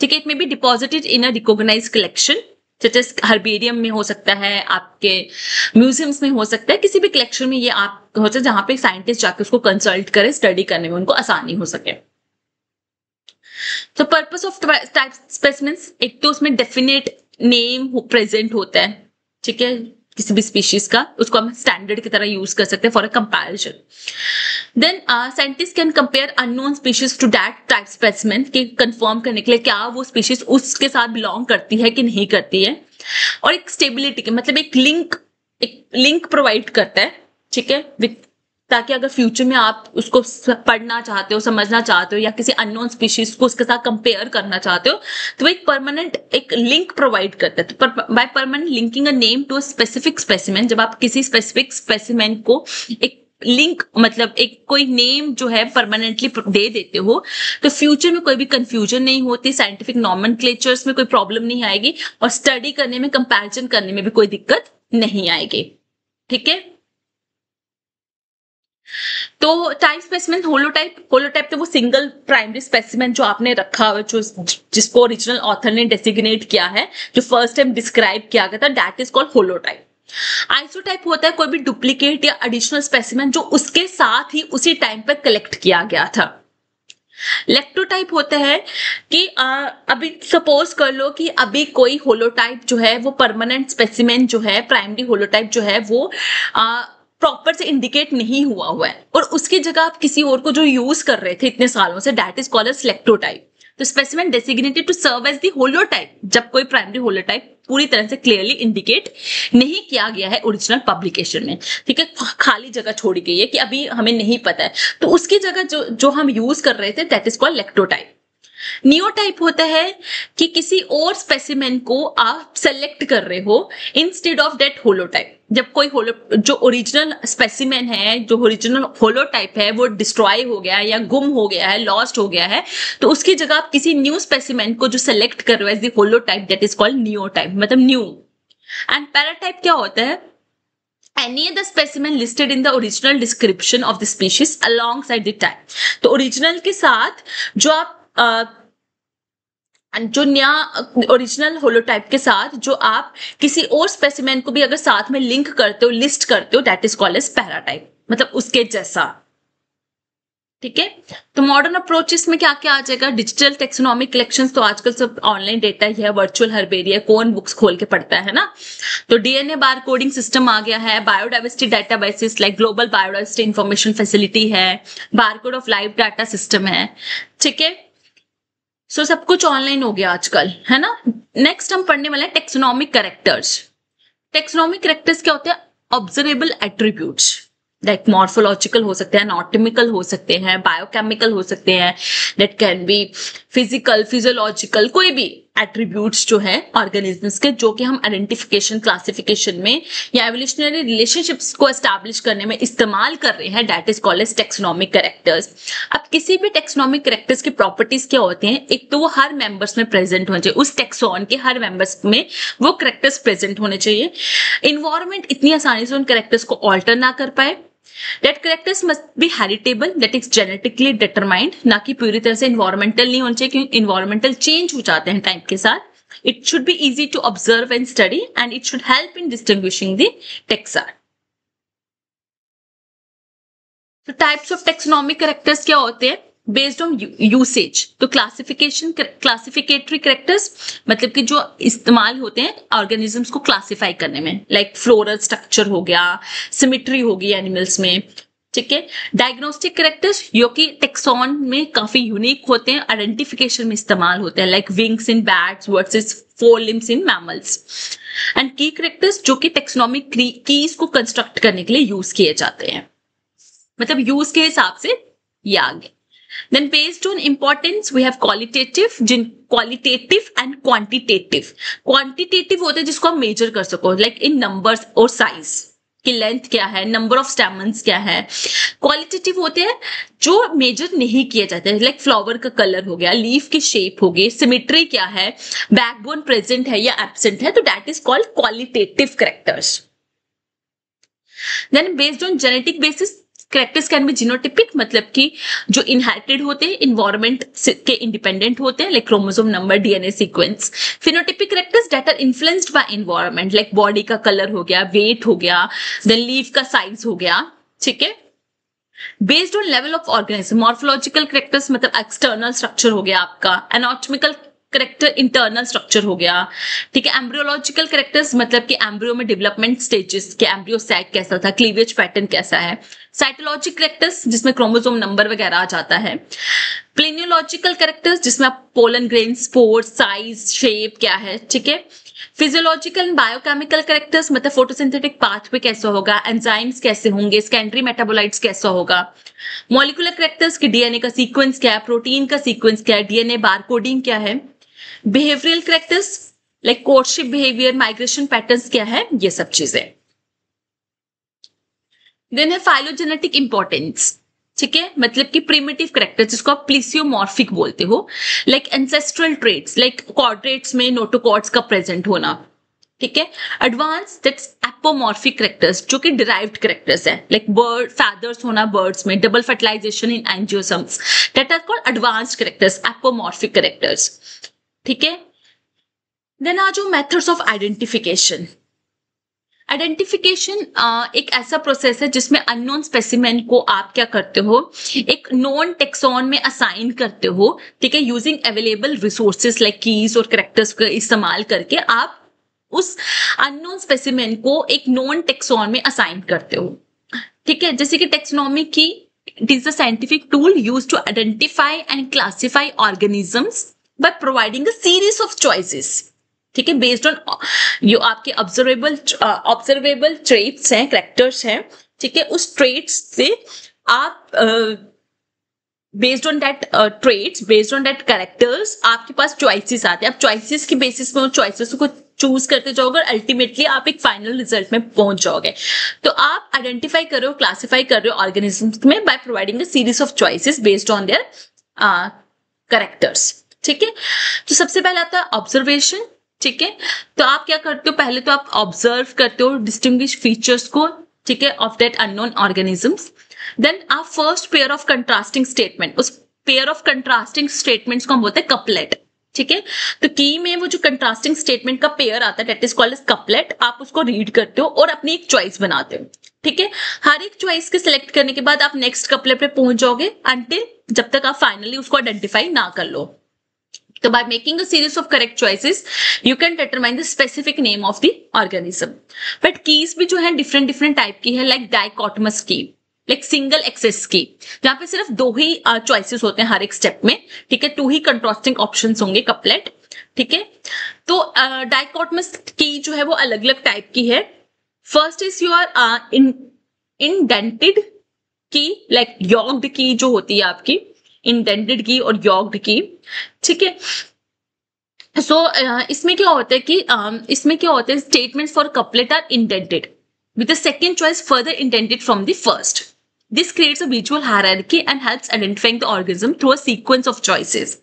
ठीक है, it may be deposited in a recognized collection, जैसे हर्बेरियम में हो सकता है, आपके म्यूजियम्स में हो सकता है, किसी भी कलेक्शन में ये आप हो सकता है जहां पे साइंटिस्ट जाके उसको कंसल्ट करे, स्टडी करने में उनको आसानी हो सके। तो पर्पस ऑफ टाइप स्पेसिमेंस, एक तो उसमें डेफिनेट नेम प्रेजेंट होता है। ठीक है, किसी भी स्पीशीज का, उसको हम स्टैंडर्ड की तरह यूज कर सकते हैं for a comparison. Then scientist can compare unknown species to that type specimen, कि कंफर्म करने के लिए क्या वो स्पीशीज उसके साथ बिलोंग करती है कि नहीं करती है। और एक स्टेबिलिटी के मतलब एक लिंक प्रोवाइड करता है। ठीक है, ताकि अगर फ्यूचर में आप उसको पढ़ना चाहते हो, समझना चाहते हो, या किसी अननोन स्पीशीज को उसके साथ कंपेयर करना चाहते हो, तो वो एक परमानेंट एक लिंक प्रोवाइड करता है। तो by permanent linking a name to a specific specimen, जब आप किसी स्पेसिफिक स्पेसिमेन को एक लिंक मतलब एक कोई नेम जो है परमानेंटली दे देते हो, तो फ्यूचर में कोई भी कंफ्यूजन नहीं होती, साइंटिफिक नॉमेनक्लेचर्स में कोई प्रॉब्लम नहीं आएगी, और स्टडी करने में, कंपैरिजन करने में भी कोई दिक्कत नहीं आएगी। ठीक है, तो टाइप स्पेसिमेन होलोटाइप तो वो सिंगल प्राइमरी स्पेसिमेन जो आपने रखा हुआ, जो जिसको ओरिजिनल ऑथर ने डेसिग्नेट किया है, जो फर्स्ट टाइम डिस्क्राइब किया गया था, that is called holotype. Isotype होता है कोई भी डुप्लीकेट या एडिशनल स्पेसिमेन जो उसके साथ ही उसी टाइम पर कलेक्ट किया गया था। लेक्टोटाइप होता है कि अभी सपोज कर लो कि अभी कोई होलोटाइप जो है वो परमानेंट स्पेसिमेन जो है, प्राइमरी होलोटाइप जो है वो प्रॉपर से इंडिकेट नहीं हुआ है और उसकी जगह आप किसी और को जो यूज कर रहे थे इतने सालों से, that is called as lectotype. तो specimen designated to serve as the holotype जब कोई प्राइमरी होलोटाइप पूरी तरह से क्लियरली इंडिकेट नहीं किया गया है ओरिजिनल पब्लिकेशन में। ठीक है, खाली जगह छोड़ी गई है कि अभी हमें नहीं पता है, तो उसकी जगह जो हम यूज कर रहे थे दैट इज कॉल्ड लेक्टोटाइप। नियोटाइप होता है कि किसी और स्पेसिमेन को आप सेलेक्ट कर रहे हो इंस्टेड ऑफ दैट होलोटाइप। जब कोई जो ओरिजिनल स्पेसिमेन है, जो ओरिजिनल होलोटाइप है वो डिस्ट्रॉय हो गया है या गुम हो गया है, लॉस्ट हो गया है, तो उसकी जगह आप किसी न्यू स्पेसिमेन को जो सेलेक्ट कर रहे हो as the holotype, that is called neotype, मतलब न्यू। एंड पैराटाइप क्या होता है? Any other specimen listed in the original description of the species alongside the type। तो ओरिजिनल के साथ जो आप जो नया ओरिजिनल होलोटाइप के साथ जो आप किसी और स्पेसिमेन को भी अगर साथ में लिंक करते हो, लिस्ट करते हो, that is called as paratype, मतलब उसके जैसा। ठीक है, तो मॉडर्न अप्रोचेस में क्या क्या आ जाएगा? डिजिटल टेक्सोनॉमिक कलेक्शंस, तो आजकल सब ऑनलाइन डेटा ही है, वर्चुअल हर्बेरिया, कौन बुक्स खोल के पढ़ता है ना। तो डीएनए बार कोडिंग सिस्टम आ गया है, biodiversity databases like global biodiversity information facility है, barcode of live data system है। ठीक है, सो सब कुछ ऑनलाइन हो गया आजकल, है ना। नेक्स्ट हम पढ़ने वाले हैं टेक्सोनॉमिक कैरेक्टर्स। टेक्सोनॉमिक कैरेक्टर्स क्या होते हैं? ऑब्जर्वेबल एट्रीब्यूट्स, लाइक मॉर्फोलॉजिकल हो सकते हैं, एनाटॉमिकल हो सकते हैं, बायोकेमिकल हो सकते हैं, that can B physical, physiological, कोई भी एट्रीब्यूट्स जो है ऑर्गेनिजम्स के, जो कि हम आइडेंटिफिकेशन, क्लासिफिकेशन में या एवोल्यूशनरी रिलेशनशिप्स को एस्टैब्लिश करने में इस्तेमाल कर रहे हैं, that is called as taxonomic characters. अब किसी भी टेक्सोनॉमिक कैरेक्टर्स की प्रॉपर्टीज क्या होते हैं? एक तो वो हर मेंबर्स में प्रेजेंट होने चाहिए, उस टेक्सोन के हर मेंबर्स में वो कैरेक्टर्स प्रेजेंट होने चाहिए। इन्वायरमेंट इतनी आसानी से उन कैरेक्टर्स को ऑल्टर ना कर पाए। That characters must be heritable, that is genetically determined, ना कि पूरी तरह से environmental नहीं होने चाहिए, क्योंकि environmental change हो जाते हैं टाइम के साथ। It should be easy to observe and study, and it should help in distinguishing the taxa। तो टाइप्स ऑफ टेक्सोनॉमिक कैरेक्टर्स क्या होते हैं? बेस्ड ऑन यूसेज, तो क्लासिफिकेटरी कैरेक्टर्स मतलब कि जो इस्तेमाल होते हैं ऑर्गेनिजम्स को क्लासिफाई करने में, लाइक फ्लोरल स्ट्रक्चर हो गया, सिमेट्री होगी एनिमल्स में। ठीक है, डायग्नोस्टिक कैरेक्टर्स जो कि टेक्सॉन में काफी यूनिक होते हैं, आइडेंटिफिकेशन में इस्तेमाल होते हैं, like Winx in bats versus four limbs in mammals. And की कैरेक्टर्स जो कि टेक्सोनॉमिक कीज को कंस्ट्रक्ट करने के लिए यूज किए जाते हैं, मतलब यूज के हिसाब से ये आगे। Then based on importance we have qualitative and quantitative। Quantitative होते हैं जिसको आप मेजर कर सको, लाइक इन नंबर्स और साइज की, लेंथ क्या है, नंबर ऑफ स्टेमन्स क्या है। क्वालिटेटिव होते हैं जो मेजर नहीं किए जाते हैं, लाइक फ्लावर का कलर हो गया, लीफ की शेप हो गई, सिमेट्री क्या है, बैकबोन प्रेजेंट है या एब्सेंट है, तो that is called qualitative characters. Then based on genetic basis characters can be genotypic, मतलब कि जो इनहेरिटेड होते हैं, इन्वायरमेंट के इंडिपेंडेंट होते हैं, like chromosome number, DNA sequence. Phenotypic characters that are influenced by environment, like body का कलर हो गया, वेट हो गया, देन लीफ का साइज हो गया। ठीक है, based on level of organism, morphological characters मतलब एक्सटर्नल स्ट्रक्चर हो गया आपका, एनाटॉमिकल करेक्टर इंटरनल स्ट्रक्चर हो गया। ठीक है, एम्ब्रियोलॉजिकल करेक्टर्स मतलब कि एम्ब्रियो में डेवलपमेंट स्टेजेस के, एम्ब्रियो सैक कैसा था, क्लीवेज पैटर्न कैसा है। साइटोलॉजिक करेक्टर्स जिसमें क्रोमोसोम नंबर वगैरह आ जाता है। प्लेनियोलॉजिकल करेक्टर्स जिसमें आप pollen grain, spore, size, shape क्या है। ठीक है, फिजियोलॉजिकल एंड बायोकेमिकल करेक्टर्स मतलब फोटोसिंथेटिक पाथवे कैसा होगा, एंजाइम्स कैसे होंगे, सेकेंडरी मेटाबोलाइट्स कैसा होगा। मॉलिक्यूलर करेक्टर्स की डीएनए का सीक्वेंस क्या है, प्रोटीन का सीक्वेंस क्या है, डीएनए बारकोडिंग क्या है। Behavioural characters like courtship behaviour, migration patterns क्या है, ये सब चीजें। देन है फाइलोजेनेटिक इंपॉर्टेंस। ठीक है, मतलब कि प्रिमिटिव करेक्टर जिसको आप प्लीसियोमॉर्फिक बोलते हो, like ancestral traits, like chordates में नोटोकॉर्ड्स का प्रेजेंट होना, ठीक है। एडवांस दैट्स एपोमॉर्फिक करेक्टर्स, जो कि डिराइव्ड करेक्टर्स है, लाइक बर्ड फैदर्स होना बर्ड्स में, double fertilisation in angiosperms, that are called advanced characters, apomorphic characters. ठीक है। देन आ जाओ मेथड्स ऑफ आइडेंटिफिकेशन। आइडेंटिफिकेशन एक ऐसा प्रोसेस है जिसमें अननोन स्पेसिमेन को आप क्या करते हो, एक नॉन टेक्सॉन में असाइन करते हो, ठीक है, using available resources like keys और करेक्टर्स का इस्तेमाल करके आप उस अननोन स्पेसिमेन को एक नॉन टेक्सॉन में असाइन करते हो। ठीक है, जैसे कि टेक्सोनॉमी की, it is a scientific tool used to identify and classify organisms by providing a series of choices. ठीक है, बेस्ड ऑन जो आपके ऑब्जर्वेबल ट्रेट्स हैं, करेक्टर्स हैं, ठीक है, उस ट्रेट्स से आप based on that traits, based on that characters आपके पास चॉइसेस आते हैं। आप चॉइसेस के बेसिस में उन चॉइसेस को चूज करते जाओगे और अल्टीमेटली आप एक फाइनल रिजल्ट में पहुंच जाओगे। तो आप आइडेंटिफाई कर रहे हो, क्लासिफाई कर रहे हो ऑर्गेनिजम्स में bye providing a series of choices based on their characters. ठीक है, तो सबसे पहले आता है ऑब्जर्वेशन। ठीक है, तो आप क्या करते हो, पहले तो आप ऑब्जर्व करते हो डिस्टिंग्विश फीचर्स को, ठीक है, of that unknown organisms. Then आप first pair of contrasting statement, उस पेयर ऑफ कंट्रास्टिंग स्टेटमेंट्स को हम बोलते हैं कपलेट। ठीक है, तो की में वो जो कंट्रास्टिंग स्टेटमेंट का पेयर आता है that is called as couplet, आप उसको रीड करते हो और अपनी एक चॉइस बनाते हो। ठीक है, हर एक चॉइस के सिलेक्ट करने के बाद आप नेक्स्ट कपलेट पे पहुंच जाओगे अंटिल जब तक आप फाइनली उसको आइडेंटिफाई ना कर लो। So by making a series of correct choices, you can determine the specific name of the organism. But keys भी जो है different टाइप की है, like dichotomous key, like single access key, जहाँ पे सिर्फ दो ही choices होते हैं हर एक स्टेप में। ठीक है, 2 ही contrasting options होंगे कपलेट। ठीक है, तो dichotomous key जो है वो अलग अलग टाइप की है। First is your indented key, like yogd key जो होती है आपकी, इंडेंटेड की और यॉक्ड की। ठीक है, सो इसमें क्या होता है कि statements for couplet are indented with the second choice further indented from the first. This creates a visual hierarchy and helps identifying the organism through a sequence of choices.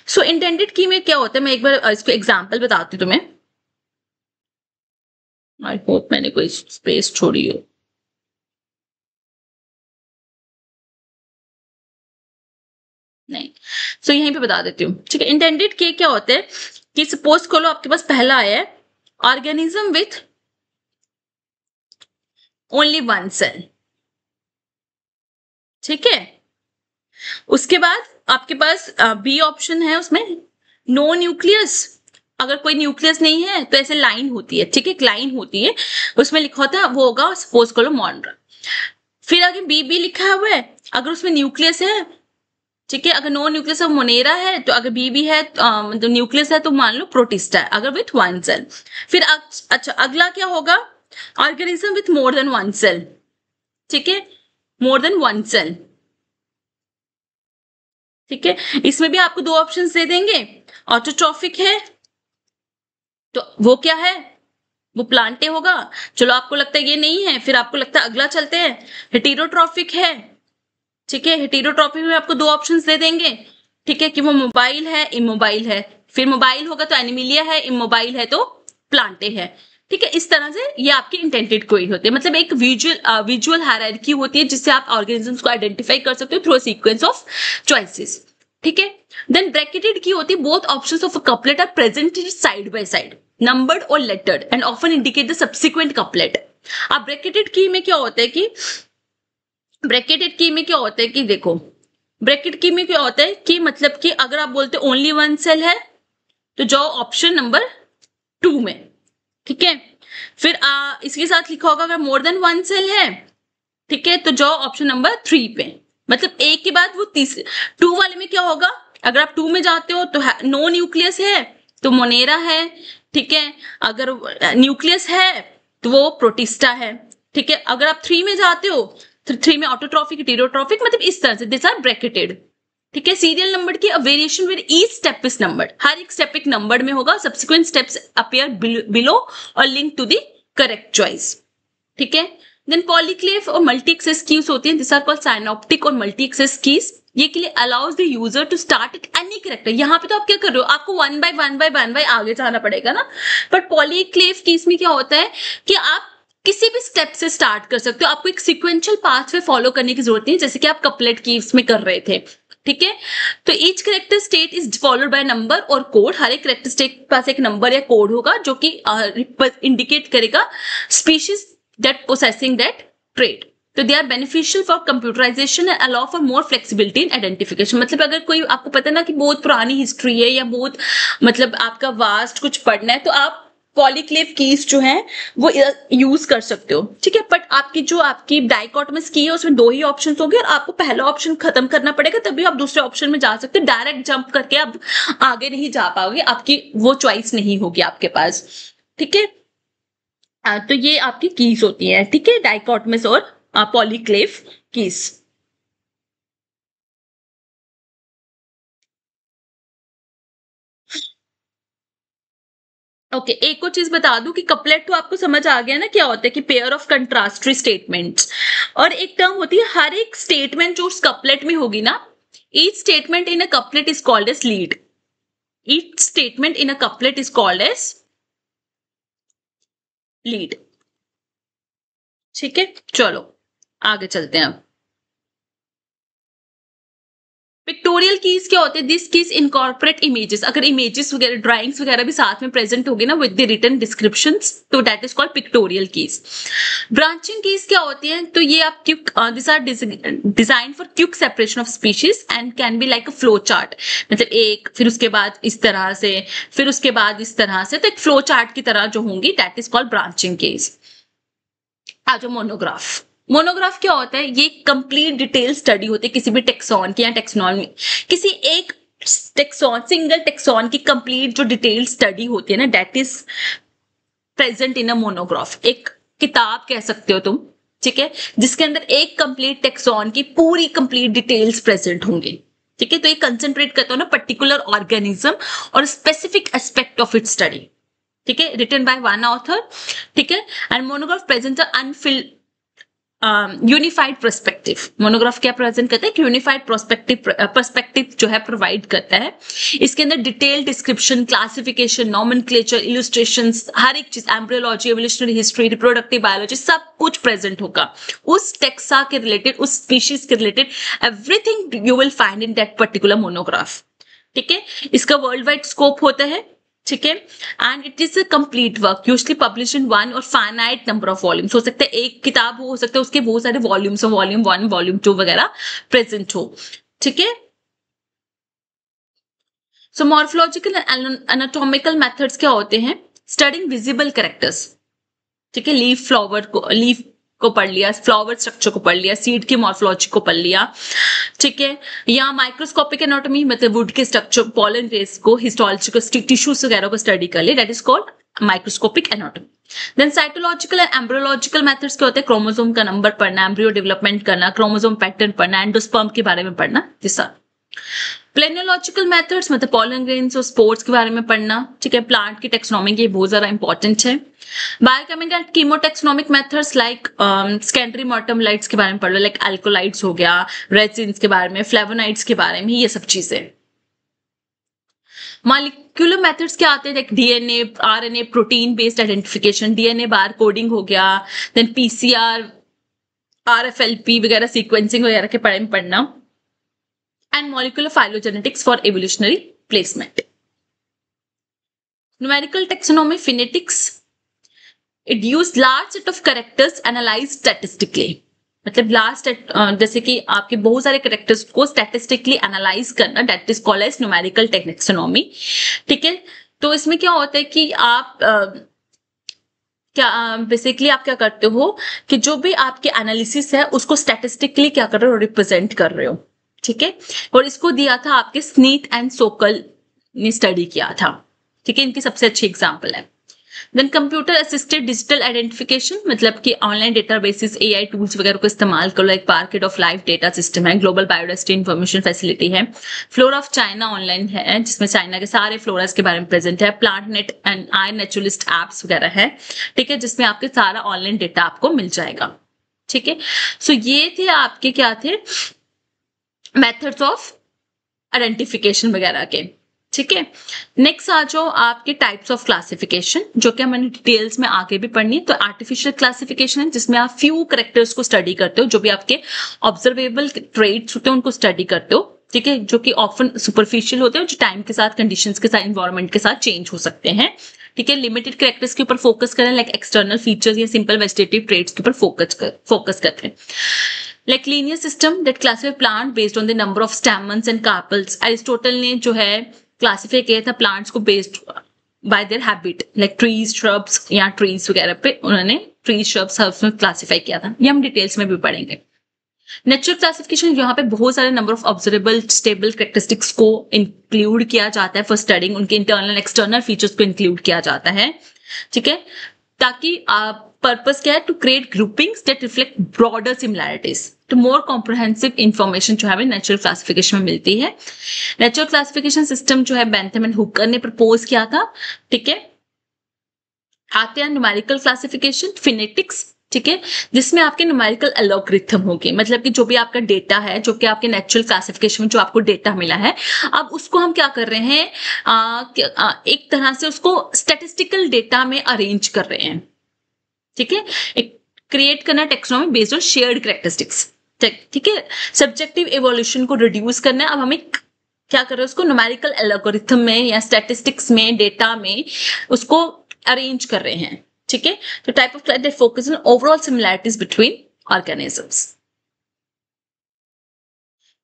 So indented key में क्या होता है, मैं एक बार इसको एग्जांपल बताती हूँ तुम्हें। आई होप मैंने कोई स्पेस छोड़ी हो। नहीं, सो यहीं पे बता देती हूँ। ठीक है, इंटेंडेड के क्या होते हैं कि सपोज करो आपके पास पहला आया है ऑर्गेनिज्म विथ ओनली 1 सेल। ठीक है, उसके बाद आपके पास बी ऑप्शन है, उसमें नो न्यूक्लियस। अगर कोई न्यूक्लियस नहीं है तो ऐसे लाइन होती है। ठीक है, एक लाइन होती है, उसमें लिखा होता है, वो होगा सपोज करो मोनरा। फिर आगे बी लिखा हुआ है, अगर उसमें न्यूक्लियस है, ठीक है, अगर नो न्यूक्लियस ऑफ मोनेरा है, तो अगर बी है तो न्यूक्लियस है तो मान लो प्रोटिस्टा है, अगर विथ 1 सेल। फिर अच्छा अगला क्या होगा, organism with more than 1 cell. ठीक है, मोर देन 1 सेल। ठीक है, इसमें भी आपको 2 ऑप्शंस दे देंगे। ऑटोट्रॉफिक है तो वो क्या है, वो प्लांटे होगा। चलो आपको लगता है ये नहीं है, फिर आपको लगता है अगला चलते हैं, हेटेरोट्रॉफिक है। ठीक है, हेटेरोट्रॉफिक में आपको 2 ऑप्शंस दे देंगे। ठीक है, कि वो मोबाइल है, इमोबाइल है। फिर मोबाइल होगा तो एनिमिलिया है, इमोबाइल है तो प्लांटे है। ठीक है, इस तरह से ये आपके इंटेंटेड क्वेरी होते हैं, मतलब एक विजुअल हायरार्की होती है जिससे आप ऑर्गेनिजम्स को आइडेंटिफाई कर सकते हो through a sequence of choices. ठीक है, देन ब्रैकेटेड की होती है, both options of a couplet are presented side by side, numbered और lettered and often indicate the subsequent couplet. अब ब्रैकेटेड की में क्या होता है कि देखो, ब्रैकेट की में क्या होता है कि मतलब कि अगर आप बोलते ओनली 1 सेल है तो जाओ ऑप्शन नंबर 2 में। ठीक है, फिर इसके साथ लिखा होगा अगर मोर देन 1 सेल है, ठीक है, तो जाओ ऑप्शन नंबर 3 पे। मतलब एक के बाद वो तीसरे 2 वाले में क्या होगा, अगर आप 2 में जाते हो तो नो न्यूक्लियस है तो मोनेरा है। ठीक है, अगर न्यूक्लियस है तो वो प्रोटिस्टा है। ठीक है, अगर आप 3 में जाते हो तो 3 में ऑटोट्रॉफिक, हेटेरोट्रॉफिक, मतलब इस तरह से दिस आर ब्रैकेटेड। ठीक है, सीरियल नंबर की variation with each step is numbered, हर एक स्टेप एक नंबर्ड में होगा। सब्सिक्वेंट स्टेप्स अपीयर बिलो और link to the correct choice. ठीक है, देन पॉलीक्लेफ और मल्टी एक्सेस कीज होती हैं, दिस आर कॉल्ड साइनॉप्टिक और मल्टी एक्सेस कीज। ये के लिए allows the user to start at any character. यहाँ पे तो आप क्या कर रहे हो, आपको वन बाय आगे जाना पड़ेगा ना, बट पॉलीक्लेव केस में क्या होता है कि आप किसी भी स्टेप से स्टार्ट कर सकते हो, आपको एक सीक्वेंशियल पाथवे फॉलो करने की जरूरत नहीं है, जैसे कि आप कपलेट कीज में कर रहे थे, ठीक है। तो each character state is followed by number और कोड। हर एक कैरेक्टर स्टेट के पास एक नंबर या कोड होगा जो कि इंडिकेट करेगा species that possessing that trait. तो they are beneficial for computerization and allow for more flexibility in identification. मतलब अगर कोई आपको पता है ना कि बहुत पुरानी हिस्ट्री है या बहुत मतलब आपका वास्ट कुछ पढ़ना है, तो आप पॉलीक्लेव कीज जो है वो यूज कर सकते हो, ठीक है। बट आपकी डाइकोटोमस की है उसमें 2 ही ऑप्शन होंगे और आपको पहला ऑप्शन खत्म करना पड़ेगा, तभी आप दूसरे ऑप्शन में जा सकते हो। डायरेक्ट जंप करके आप आगे नहीं जा पाओगे, आपकी वो चॉइस नहीं होगी आपके पास, ठीक है। तो ये आपकी कीज होती है, ठीक है, डाइकोटोमस और पॉलीक्लेव कीज। ओके, एक और चीज बता दूं कि कपलेट तो आपको समझ आ गया ना क्या होता है, कि पेयर ऑफ कंट्रास्टरी स्टेटमेंट्स। और एक टर्म होती है, हर एक स्टेटमेंट जो उस कपलेट में होगी ना, each statement in a couplet is called as lead. Each statement in a couplet is called as lead, ठीक है। चलो आगे चलते हैं अब। पिक्टोरियल कीज क्या होते हैं? This keys incorporate images. अगर इमेजेस वगैरह ड्राइंग्स वगैरह भी साथ में प्रेजेंट होगी ना विद द रिटन डिस्क्रिप्शंस, तो that is called pictorial keys. Branching keys क्या होती है? तो ये आप this are design for quick separation of species and can be like a flow chart. मतलब एक, फिर उसके बाद इस तरह से, फिर उसके बाद इस तरह से, तो एक फ्लो चार्ट की तरह जो होंगी, that is called branching keys. आज मोनोग्राफ। मोनोग्राफ क्या होता है? ये कंप्लीट डिटेल स्टडी होती है किसी भी टेक्सॉन की या टेक्सोनॉमी, किसी एक टेक्सॉन, सिंगल टेक्सॉन की कंप्लीट जो डिटेल स्टडी होती है ना, that is present in a monograph. एक किताब कह सकते हो तुम, ठीक है, जिसके अंदर एक कंप्लीट टेक्सॉन की पूरी कंप्लीट डिटेल्स प्रेजेंट होंगे, ठीक है। तो ये कंसेंट्रेट करता हो ना पर्टिकुलर ऑर्गेनिज्म और specific aspect of it study, ठीक है, रिटन बाय वन ऑथर, ठीक है। And monograph present Anfield unified perspective. Monograph क्या प्रेजेंट करता है? यूनिफाइड पर्सपेक्टिव जो है प्रोवाइड करता है। इसके अंदर detail description, classification, nomenclature, illustrations, हर एक चीज, embryology, evolutionary history, reproductive biology, सब कुछ प्रेजेंट होगा उस टेक्सा के रिलेटेड, उस स्पीशीज के related. Everything you will find in that particular monograph, ठीक है। इसका वर्ल्ड वाइड स्कोप होता है, ठीक है। And it is a complete work usually publish in one और फाइनाइट नंबर ऑफ वॉल्यूम्स। हो सकता है एक किताब हो सकता है उसके बहुत सारे वॉल्यूम्स हो, वॉल्यूम 1, वॉल्यूम 2 वगैरह प्रेजेंट हो, ठीक है। सो मॉर्फोलॉजिकल एंड एनाटॉमिकल मेथड्स क्या होते हैं? स्टडिंग विजिबल कैरेक्टर्स, ठीक है। लीफ को पढ़ लिया, फ्लावर स्ट्रक्चर को पढ़ लिया, सीड की मॉर्फोलॉजी को पढ़ लिया, ठीक है। या माइक्रोस्कोपिक एनाटॉमी, मतलब वुड के स्ट्रक्चर, पॉलन रेस को, हिस्टोलॉजिकल टिश्यूज वगैरह को स्टडी कर लिया, that is called microscopic anatomy. Then cytological and embryological methods क्या होते हैं? क्रोमोसोम का नंबर पढ़ना, एम्ब्रियो डेवलपमेंट करना, क्रोमोसोम पैटर्न पढ़ना, एंडोस्पर्म के बारे में पढ़ना, दिस आर। प्लेनोलॉजिकल मेथड्स, मतलब पॉलन ग्रेन्स और स्पोर्स के बारे में पढ़ना, ठीक है। प्लांट की टेक्सोनॉमी की बहुत ज्यादा इंपॉर्टेंट है। Biochemical and chemotaxonomic methods like secondary metabolites के बारे में पढ़ लो, लाइक अल्कोलाइड्स हो गया, रेजिन्स के बारे में, फ्लेवोनाइड्स के बारे में, ये सब चीजें। मॉलिक्यूलर मेथड्स क्या आते हैं? Like DNA, RNA, protein based identification, DNA bar coding हो गया, देन पीसीआर, आरएफएलपी वगैरह, सीक्वेंसिंग वगैरह के बारे में पढ़ना। And molecular phylogenetics for evolutionary placement. Numerical taxonomy, phonetics. It used large set of characters analyzed statistically. मतलब लास्ट जैसे कि आपके बहुत सारे कैरेक्टर्स को स्टैटिस्टिकली एनालाइज करना, that is called as numerical taxonomy, ठीक है। तो इसमें क्या होता है कि आप बेसिकली आप क्या करते हो कि जो भी आपके एनालिसिस है उसको स्टैटिस्टिकली क्या कर रहे हो? रिप्रेजेंट कर रहे हो, ठीक है। और इसको दिया था आपके स्नीथ एंड सोकल ने स्टडी किया था, ठीक है। इनकी सबसे अच्छी एग्जांपल है। Then computer assisted digital identification, मतलब कि ऑनलाइन डेटाबेसेस, एआई टूल्स वगैरह को इस्तेमाल करो, like parked of life data system है, ग्लोबल बायोडाइवर्सिटी इंफॉर्मेशन फैसिलिटी है, फ्लोरा ऑफ चाइना ऑनलाइन है जिसमें चाइना के सारे फ्लोरास के बारे में प्रेजेंट है, plant net and I naturalist apps वगैरह है, ठीक है, जिसमें आपके सारा ऑनलाइन डेटा आपको मिल जाएगा, ठीक है। सो ये थे आपके क्या थे? मेथड्स ऑफ आइडेंटिफिकेशन वगैरह के। ठीक है, नेक्स्ट आ जाओ आपके टाइप्स ऑफ क्लासिफिकेशन, जो कि हमें डिटेल्स में आगे भी पढ़नी है। तो आर्टिफिशियल क्लासिफिकेशन है जिसमें आप फ्यू कैरेक्टर्स को स्टडी करते हो, जो भी आपके ऑब्जर्वेबल ट्रेट्स होते हैं उनको स्टडी करते हो। ठीक है, जो कि ऑफन सुपरफिशियल होते हैं, जो टाइम के साथ, कंडीशंस के साथ, एनवायरनमेंट के साथ चेंज हो सकते हैं। ठीक है, लिमिटेड कैरेक्टर्स के ऊपर फोकस करें, लाइक एक्सटर्नल फीचर्स या सिंपल वेजिटेटिव ट्रेट्स के ऊपर फोकस करते हैं। Like linear system that classify plant based on the number of stamens and carpels. Aristotle ने जो है क्लासिफाई किया था प्लांट्स को based bye there habit, like trees, shrubs या ट्रीज वगैरह पे उन्होंने ट्रीज, श्रब्स, हर्ब्स में क्लासिफाई किया था। ये हम डिटेल्स में भी पढ़ेंगे। नेचुरल क्लासिफिकेशन, यहाँ पे बहुत सारे number of observable stable characteristics को इंक्लूड किया जाता है फॉर स्टडिंग, उनके इंटरनल एक्सटर्नल फीचर्स को इंक्लूड किया जाता है। ठीक है, ताकि पर्पस क्या है, to create groupings that reflect broader similarities, तो मोर कॉम्प्रिहेंसिव इंफॉर्मेशन जो है हमें नेचुरल क्लासिफिकेशन में मिलती है। नेचुरल क्लासिफिकेशन सिस्टम जो है बेंथम एंड हुकर ने प्रपोज किया था। ठीक है, आते हैं न्यूमेरिकल क्लासिफिकेशन, फिनेटिक्स। ठीक है, जिसमें आपके न्यूमेरिकल एल्गोरिथम होंगे, मतलब कि जो भी आपका डेटा है, जो कि आपके नेचुरल क्लासिफिकेशन में जो आपको डेटा मिला है, अब उसको हम क्या कर रहे हैं, एक तरह से उसको स्टैटिस्टिकल डेटा में अरेंज कर रहे हैं। ठीक है, एक क्रिएट करना taxonomy based on shared characteristics. ठीक है, सब्जेक्टिव इवोल्यूशन को रिड्यूस करना है। अब हमें क्या कर रहे हैं, उसको न्यूमेरिकल एल्गोरिथम में या स्टैटिस्टिक्स में, डेटा में उसको अरेंज कर रहे हैं। ठीक है, तो type of class that focus on overall similarities between organisms.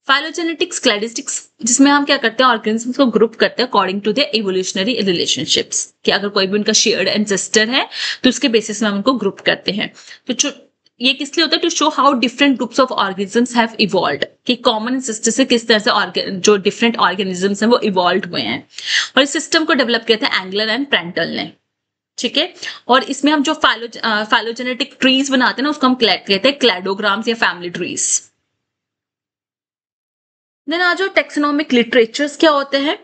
Phylogenetics, cladistics, जिसमें हम क्या करते हैं, ऑर्गेनिजम्स को ग्रुप करते हैं according to the evolutionary relationships, कि अगर कोई भी उनका शेयर्ड एंसेस्टर है तो उसके बेसिस में हम उनको ग्रुप करते हैं। तो ये किस लिए होता है, to show how different groups of organisms have evolved, कि कॉमन एंसेस्टर से किस तरह से जो डिफरेंट ऑर्गेनिजम्स हैं वो इवॉल्व हुए हैं। और इस सिस्टम को डेवलप किया था एंगलर एंड प्रेंटल ने। ठीक है, और इसमें हम जो फाइलोजेनेटिक ट्रीज बनाते हैं ना, उसको हम कहते हैं क्लैडोग्राम्स या फैमिली ट्रीज। देन आ जाओ टेक्सोनॉमिक लिटरेचर्स क्या होते हैं,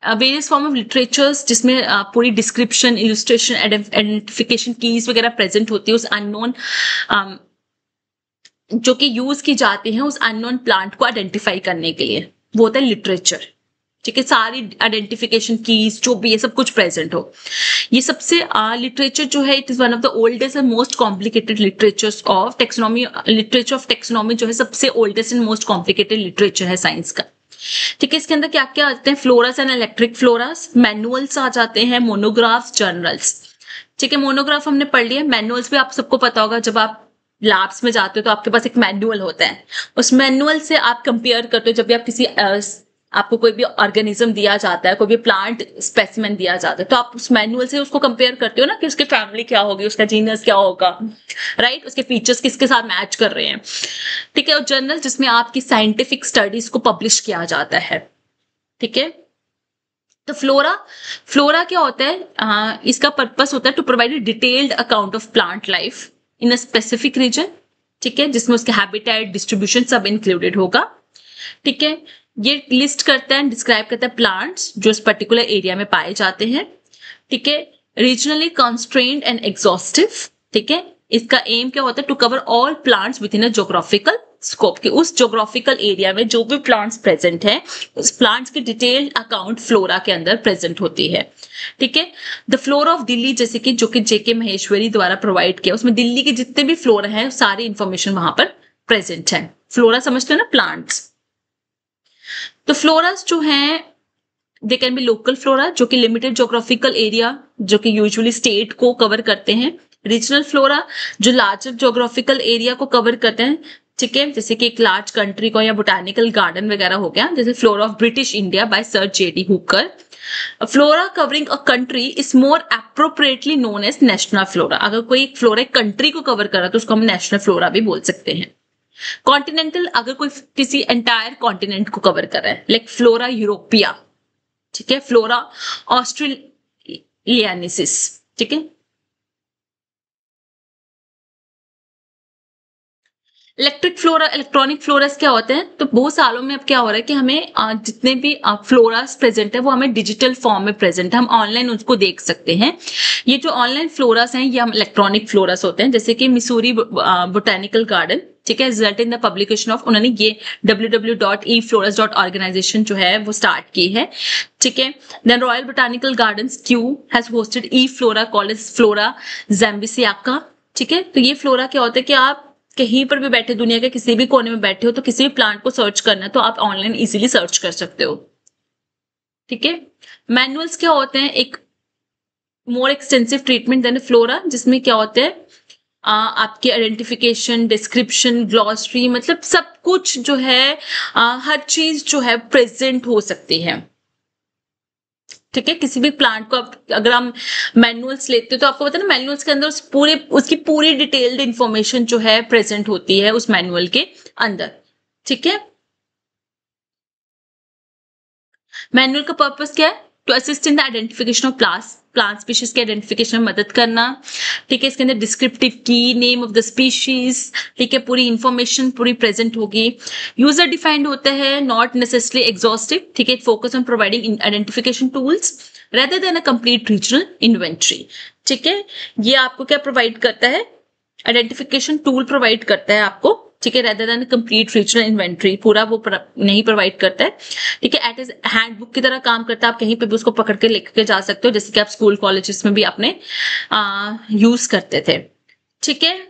वेरियस फॉर्म ऑफ लिटरेचर्स, जिसमें पूरी डिस्क्रिप्शन, इलस्ट्रेशन, आइडेंटिफिकेशन कीज वगैरह प्रेजेंट होती है उस अननोन जो कि यूज की जाती है उस अननोन प्लांट को आइडेंटिफाई करने के लिए, वो होता है लिटरेचर। ठीक है, सारी आइडेंटिफिकेशन कीज जो भी है सब कुछ प्रेजेंट हो। ये सबसे लिटरेचर जो है, it is one of the oldest and most complicated literatures of taxonomy. Literature of taxonomy जो है सबसे oldest and most complicated literature है साइंस का। ठीक है, इसके अंदर क्या क्या आते हैं, floras and electric floras, manuals आ जाते हैं, मोनोग्राफ्स, जर्नल्स। ठीक है, मोनोग्राफ हमने पढ़ लिया, मैनुअल्स भी आप सबको पता होगा, जब आप लैब्स में जाते हो तो आपके पास एक मैनुअल होता है, उस मैनुअल से आप कंपेयर करते हो। जब भी आप किसी आपको कोई भी ऑर्गेनिज्म दिया जाता है, कोई भी प्लांट स्पेसिमेन दिया जाता है, तो आप उस मैनुअल से उसको कंपेयर करते हो ना, कि उसकी फैमिली क्या होगी, उसका जीनस क्या होगा, राइट, उसके फीचर्स किसके साथ मैच कर रहे हैं। ठीक है, और जर्नल जिसमें आपकी साइंटिफिक स्टडीज को पब्लिश किया जाता है। ठीक है, तो फ्लोरा क्या होता है, इसका पर्पस होता है to provide a detailed account of plant life in a specific region. ठीक है, जिसमें उसके हैबिटेट, डिस्ट्रीब्यूशन सब इंक्लूडेड होगा। ठीक है, ये लिस्ट करता है, डिस्क्राइब करता है प्लांट्स जो इस पर्टिकुलर एरिया में पाए जाते हैं। ठीक है, रीजनली कंस्ट्रेन्ड एंड एग्जॉस्टिव। ठीक है, इसका एम क्या होता है, to cover all plants within a geographical scope, कि उस ज्योग्राफिकल एरिया में जो भी प्लांट्स प्रेजेंट है उस प्लांट्स की डिटेल्ड अकाउंट फ्लोरा के अंदर प्रेजेंट होती है। ठीक है, द फ्लोरा ऑफ दिल्ली, जैसे कि जो कि जेके महेश्वरी द्वारा प्रोवाइड किया, उसमें दिल्ली के जितने भी फ्लोरा है सारी इंफॉर्मेशन वहां पर प्रेजेंट है। फ्लोरा समझते हो ना, प्लांट्स। तो फ्लोरास जो हैं, they can be local flora, जो कि लिमिटेड ज्योग्राफिकल एरिया, जो कि यूजुअली स्टेट को कवर करते हैं। रीजनल फ्लोरा जो लार्जर ज्योग्राफिकल एरिया को कवर करते हैं। ठीक है, जैसे कि एक लार्ज कंट्री को, या बोटानिकल गार्डन वगैरह हो गया, जैसे flora of British India by sir J D Hooker. Flora covering a country is more appropriately known as national flora. अगर कोई एक फ्लोरा एक कंट्री को कवर कर रहा है तो उसको हम नेशनल फ्लोरा भी बोल सकते हैं। कॉन्टिनेंटल, अगर कोई किसी एंटायर कॉन्टिनेंट को कवर कर रहा है, लाइक फ्लोरा यूरोपिया। ठीक है, फ्लोरा ऑस्ट्रेलियानिसिस। ठीक है, इलेक्ट्रिक फ्लोरा, इलेक्ट्रॉनिक फ्लोरस क्या होते हैं, तो बहुत सालों में अब क्या हो रहा है कि हमें जितने भी फ्लोरास प्रेजेंट है वो हमें डिजिटल फॉर्म में प्रेजेंट है, हम ऑनलाइन उसको देख सकते हैं। ये जो ऑनलाइन फ्लोरास हैं ये हम इलेक्ट्रॉनिक फ्लोरस होते हैं, जैसे कि मिसूरी बोटानिकल गार्डन, ठीक है, result in the publication of, उन्होंने ये www.efloras.organization जो है वो स्टार्ट की है, ठीक है। Then royal botanical gardens Kew has hosted e flora called as flora Zambesiaca, ठीक है। तो ये फ्लोरा क्या होता है कि आप कहीं पर भी बैठे, दुनिया के किसी भी कोने में बैठे हो, तो किसी भी प्लांट को सर्च करना है तो आप ऑनलाइन इजीली सर्च कर सकते हो, ठीक है। मैनुअल्स क्या होते हैं, एक मोर एक्सटेंसिव ट्रीटमेंट देन फ्लोरा, जिसमें क्या होते हैं आपके आइडेंटिफिकेशन, डिस्क्रिप्शन, ग्लॉसरी, मतलब सब कुछ जो है हर चीज जो है प्रेजेंट हो सकती है, ठीक है। किसी भी प्लांट को अगर हम मैनुअल्स लेते हो तो आपको पता है ना, मैनुअल्स के अंदर उसकी पूरी डिटेल्ड इंफॉर्मेशन जो है प्रेजेंट होती है उस मैनुअल के अंदर, ठीक है। मैनुअल का पर्पस क्या है, to assist in the identification of plant species के आइडेंटिफिकेशन में मदद करना, ठीक है। इसके अंदर डिस्क्रिप्टिव की, नेम ऑफ द स्पीशीज, ठीक है, पूरी इंफॉर्मेशन पूरी प्रेजेंट होगी। यूजर डिफाइंड होता है, नॉट नेसेसरली एग्जॉस्टिव, ठीक है। Focus on providing identification tools rather than a complete regional inventory, ठीक है। ये आपको क्या प्रोवाइड करता है, आइडेंटिफिकेशन टूल प्रोवाइड करता है आपको, ठीक है, rather than complete regional inventory, पूरा वो नहीं प्रोवाइड करता है, ठीक है। एट इज हैंडबुक की तरह काम करता है, आप कहीं पे भी उसको पकड़ के लेके जा सकते हो, जैसे कि आप स्कूल कॉलेजेस में भी आपने यूज करते थे, ठीक है।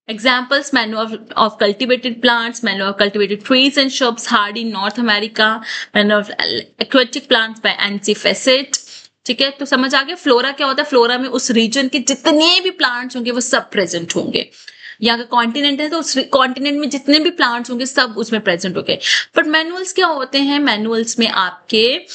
Examples: manual of cultivated plants, manual of cultivated trees and shrubs, hardy North America, manual of aquatic plants by Nancy Fassett, ठीक है। तो समझ आ गया फ्लोरा क्या होता है, फ्लोरा में उस रीजन के जितने भी प्लांट्स होंगे वो सब प्रेजेंट होंगे। यहाँ का कॉन्टिनेंट है तो उस कॉन्टिनेंट में जितने भी प्लांट्स होंगे सब उसमें प्रेजेंट होंगे। बट मैनुअल्स क्या होते हैं, मैनुअल्स में आपके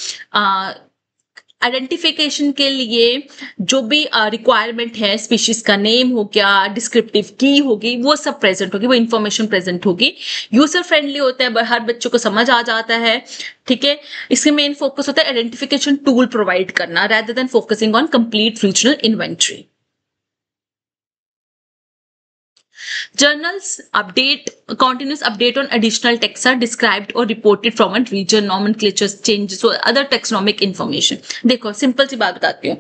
आइडेंटिफिकेशन के लिए जो भी रिक्वायरमेंट है, स्पीशीज का नेम हो गया, डिस्क्रिप्टिव की होगी, वो सब प्रेजेंट होगी, वो इंफॉर्मेशन प्रेजेंट होगी। यूजर फ्रेंडली होता है, हर बच्चों को समझ आ जाता है, ठीक है। इसके मेन फोकस होता है आइडेंटिफिकेशन टूल प्रोवाइड करना rather than focusing on complete regional inventory. Journals update, continuous update on additional texts are described or reported from a region, nomenclatures changes or other taxonomic information। देखो सिंपल सी बात बताती हूँ,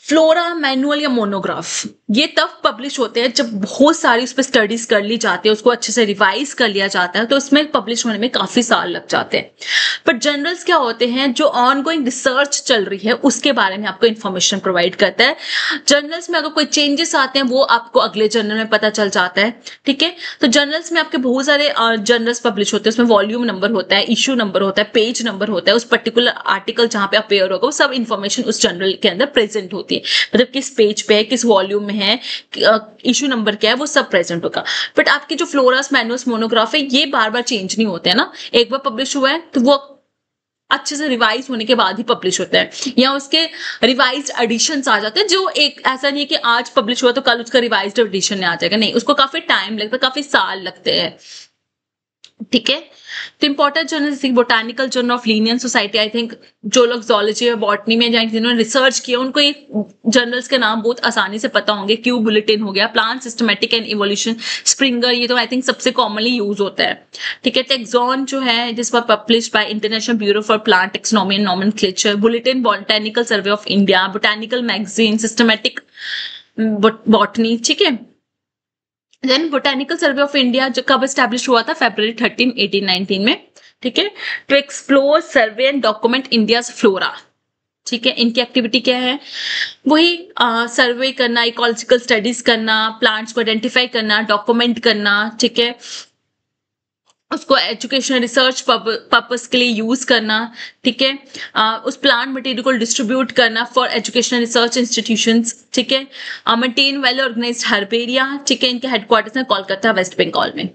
फ्लोरा मैनुअल या मोनोग्राफ ये तब पब्लिश होते हैं जब बहुत सारी उस पर स्टडीज कर ली जाती है, उसको अच्छे से रिवाइज कर लिया जाता है, तो उसमें पब्लिश होने में काफी साल लग जाते हैं। पर जर्नल्स क्या होते हैं, जो ऑनगोइंग रिसर्च चल रही है उसके बारे में आपको इन्फॉर्मेशन प्रोवाइड करता है। जर्नल्स में अगर कोई चेंजेस आते हैं वो आपको अगले जर्नल में पता चल जाता है, ठीक है। तो जर्नल्स में आपके बहुत सारे जर्नल्स पब्लिश होते हैं, उसमें वॉल्यूम नंबर होता है, इश्यू नंबर होता है, पेज नंबर होता है, उस पर्टिकुलर आर्टिकल जहां पे अपेयर होगा वो सब इन्फॉर्मेशन उस जर्नल के अंदर प्रेजेंट होती है, मतलब किस पेज पे है, किस वॉल्यूम में है, इशू नंबर क्या है, वो सब प्रेजेंट होगा। बट आपके जो फ्लोरास मैनुअल्स मोनोग्राफ है ये बार बार चेंज नहीं होते हैं ना, एक बार पब्लिश हुआ है तो वो अच्छे से रिवाइज होने के बाद ही पब्लिश होता है, या उसके रिवाइज्ड एडिशंस आ जाते हैं, जो एक ऐसा नहीं है कि आज पब्लिश हुआ तो कल उसका रिवाइज्ड एडिशन आ जाएगा, नहीं, उसको काफी टाइम लगता है, काफी साल लगते हैं, ठीक है। तो इंपॉर्टेंट जर्नल जैसे botanical journal of Linnean society, I think जो लोग जोलॉजी और बॉटनी में जिन्होंने रिसर्च किया उनको ये जर्नल्स के नाम बहुत आसानी से पता होंगे। क्यू बुलेटिन हो गया, plant systematic and evolution, Springer, ये तो आई थिंक सबसे कॉमनली यूज होता है, ठीक है। टेक्सॉन जो है this was published by International Bureau for Plant Taxonomy and Nomenclature, bulletin Botanical Survey of India, botanical magazine, systematic botany, ठीक है। Then Botanical Survey of India जो कब एस्टैब्लिश हुआ था, February 13, 1819 में, ठीक है। To explore, survey and document India's flora, ठीक है। इनकी एक्टिविटी क्या है, वही सर्वे करना, इकोलॉजिकल स्टडीज करना, प्लांट्स को आइडेंटिफाई करना, डॉक्यूमेंट करना, ठीक है, उसको एजुकेशनल रिसर्च पर्पस के लिए यूज करना, ठीक है। उस प्लांट मटेरियल को डिस्ट्रीब्यूट करना फॉर एजुकेशनल रिसर्च इंस्टीट्यूशंस, ठीक है। मेंटेन वेल ऑर्गेनाइज्ड हर्बेरिया, ठीक है, इनके हेडक्वार्टर्स है कोलकाता वेस्ट बंगाल में।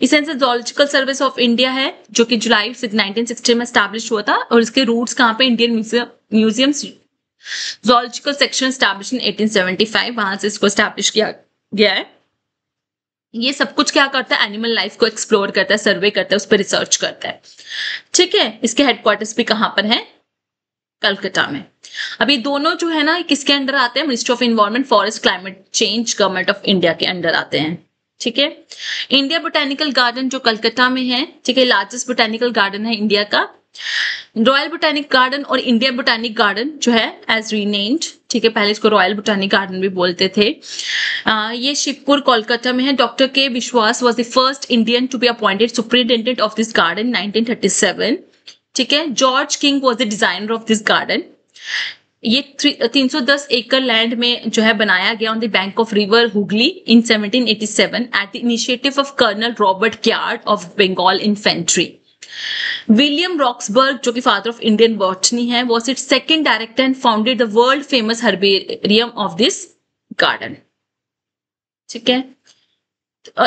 Essence zoological service of India है जो कि जुलाई 1960 में स्टैब्लिश हुआ था, और इसके रूट्स कहाँ पे, Indian museum zoological section establish in 1875, वहां से इसको स्टैब्लिश किया गया है। ये सब कुछ क्या करता है, एनिमल लाइफ को एक्सप्लोर करता है, सर्वे करता है, उस पर रिसर्च करता है, ठीक है। इसके हेडक्वार्टर्स भी कहां पर है, कलकत्ता में। अभी दोनों जो है ना किसके अंडर आते हैं, ministry of environment, forest, climate change, government of India के अंडर आते हैं, ठीक है। इंडिया बोटानिकल गार्डन जो कलकत्ता में है, ठीक है, लार्जेस्ट बोटानिकल गार्डन है इंडिया का, रॉयल बोटानिक गार्डन और इंडिया बोटानिक गार्डन जो है एज रीनेम्ड, ठीक है, पहले इसको रॉयल बोटानिक गार्डन भी बोलते थे। ये शिवपुर कोलकाता में है। डॉक्टर के Biswas was the first Indian to be appointed superintendent of this garden 1937, ठीक है। George King was the designer of this garden. ये 310 एकड़ लैंड में जो है बनाया गया on the bank of river Hooghly in 1787 at the initiative of colonel Robert Kyd of Bengal infantry. William Roxburgh जो कि फादर ऑफ इंडियन बॉटनी है, was its second director and founded the world famous herbarium of this garden, ठीक है।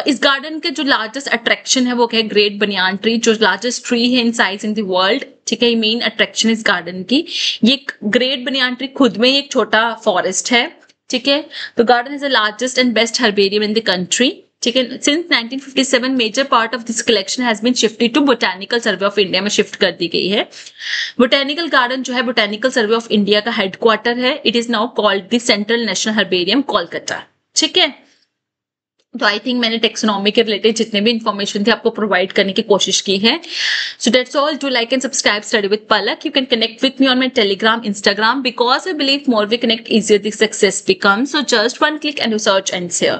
इस गार्डन के जो लार्जेस्ट अट्रैक्शन है वो है ग्रेट बनियान ट्री, जो लार्जेस्ट ट्री है in size in the world, ठीक है। मेन अट्रैक्शन इस गार्डन की ये ग्रेट बनियान ट्री खुद में एक छोटा फॉरेस्ट है, ठीक है। तो garden is the largest and best herbarium in the country, ठीक है। Since 1957 major part of this collection has been shifted to Botanical Survey of India में शिफ्ट कर दी गई है। बोटानिकल गार्डन जो है बोटानिकल सर्वे ऑफ इंडिया का हेडक्वार्टर है। It is now called the Central national Herbarium Kolkata, ठीक है। तो आई थिंक मैंने टेक्सोनॉमी के रिलेटेड जितने भी इंफॉर्मेशन थे आपको प्रोवाइड करने की कोशिश की है। So that's all. Do like and subscribe study with Palak. You can connect with me on my Telegram, Instagram, because I believe more we connect easier the success becomes. So just one click and you search and share.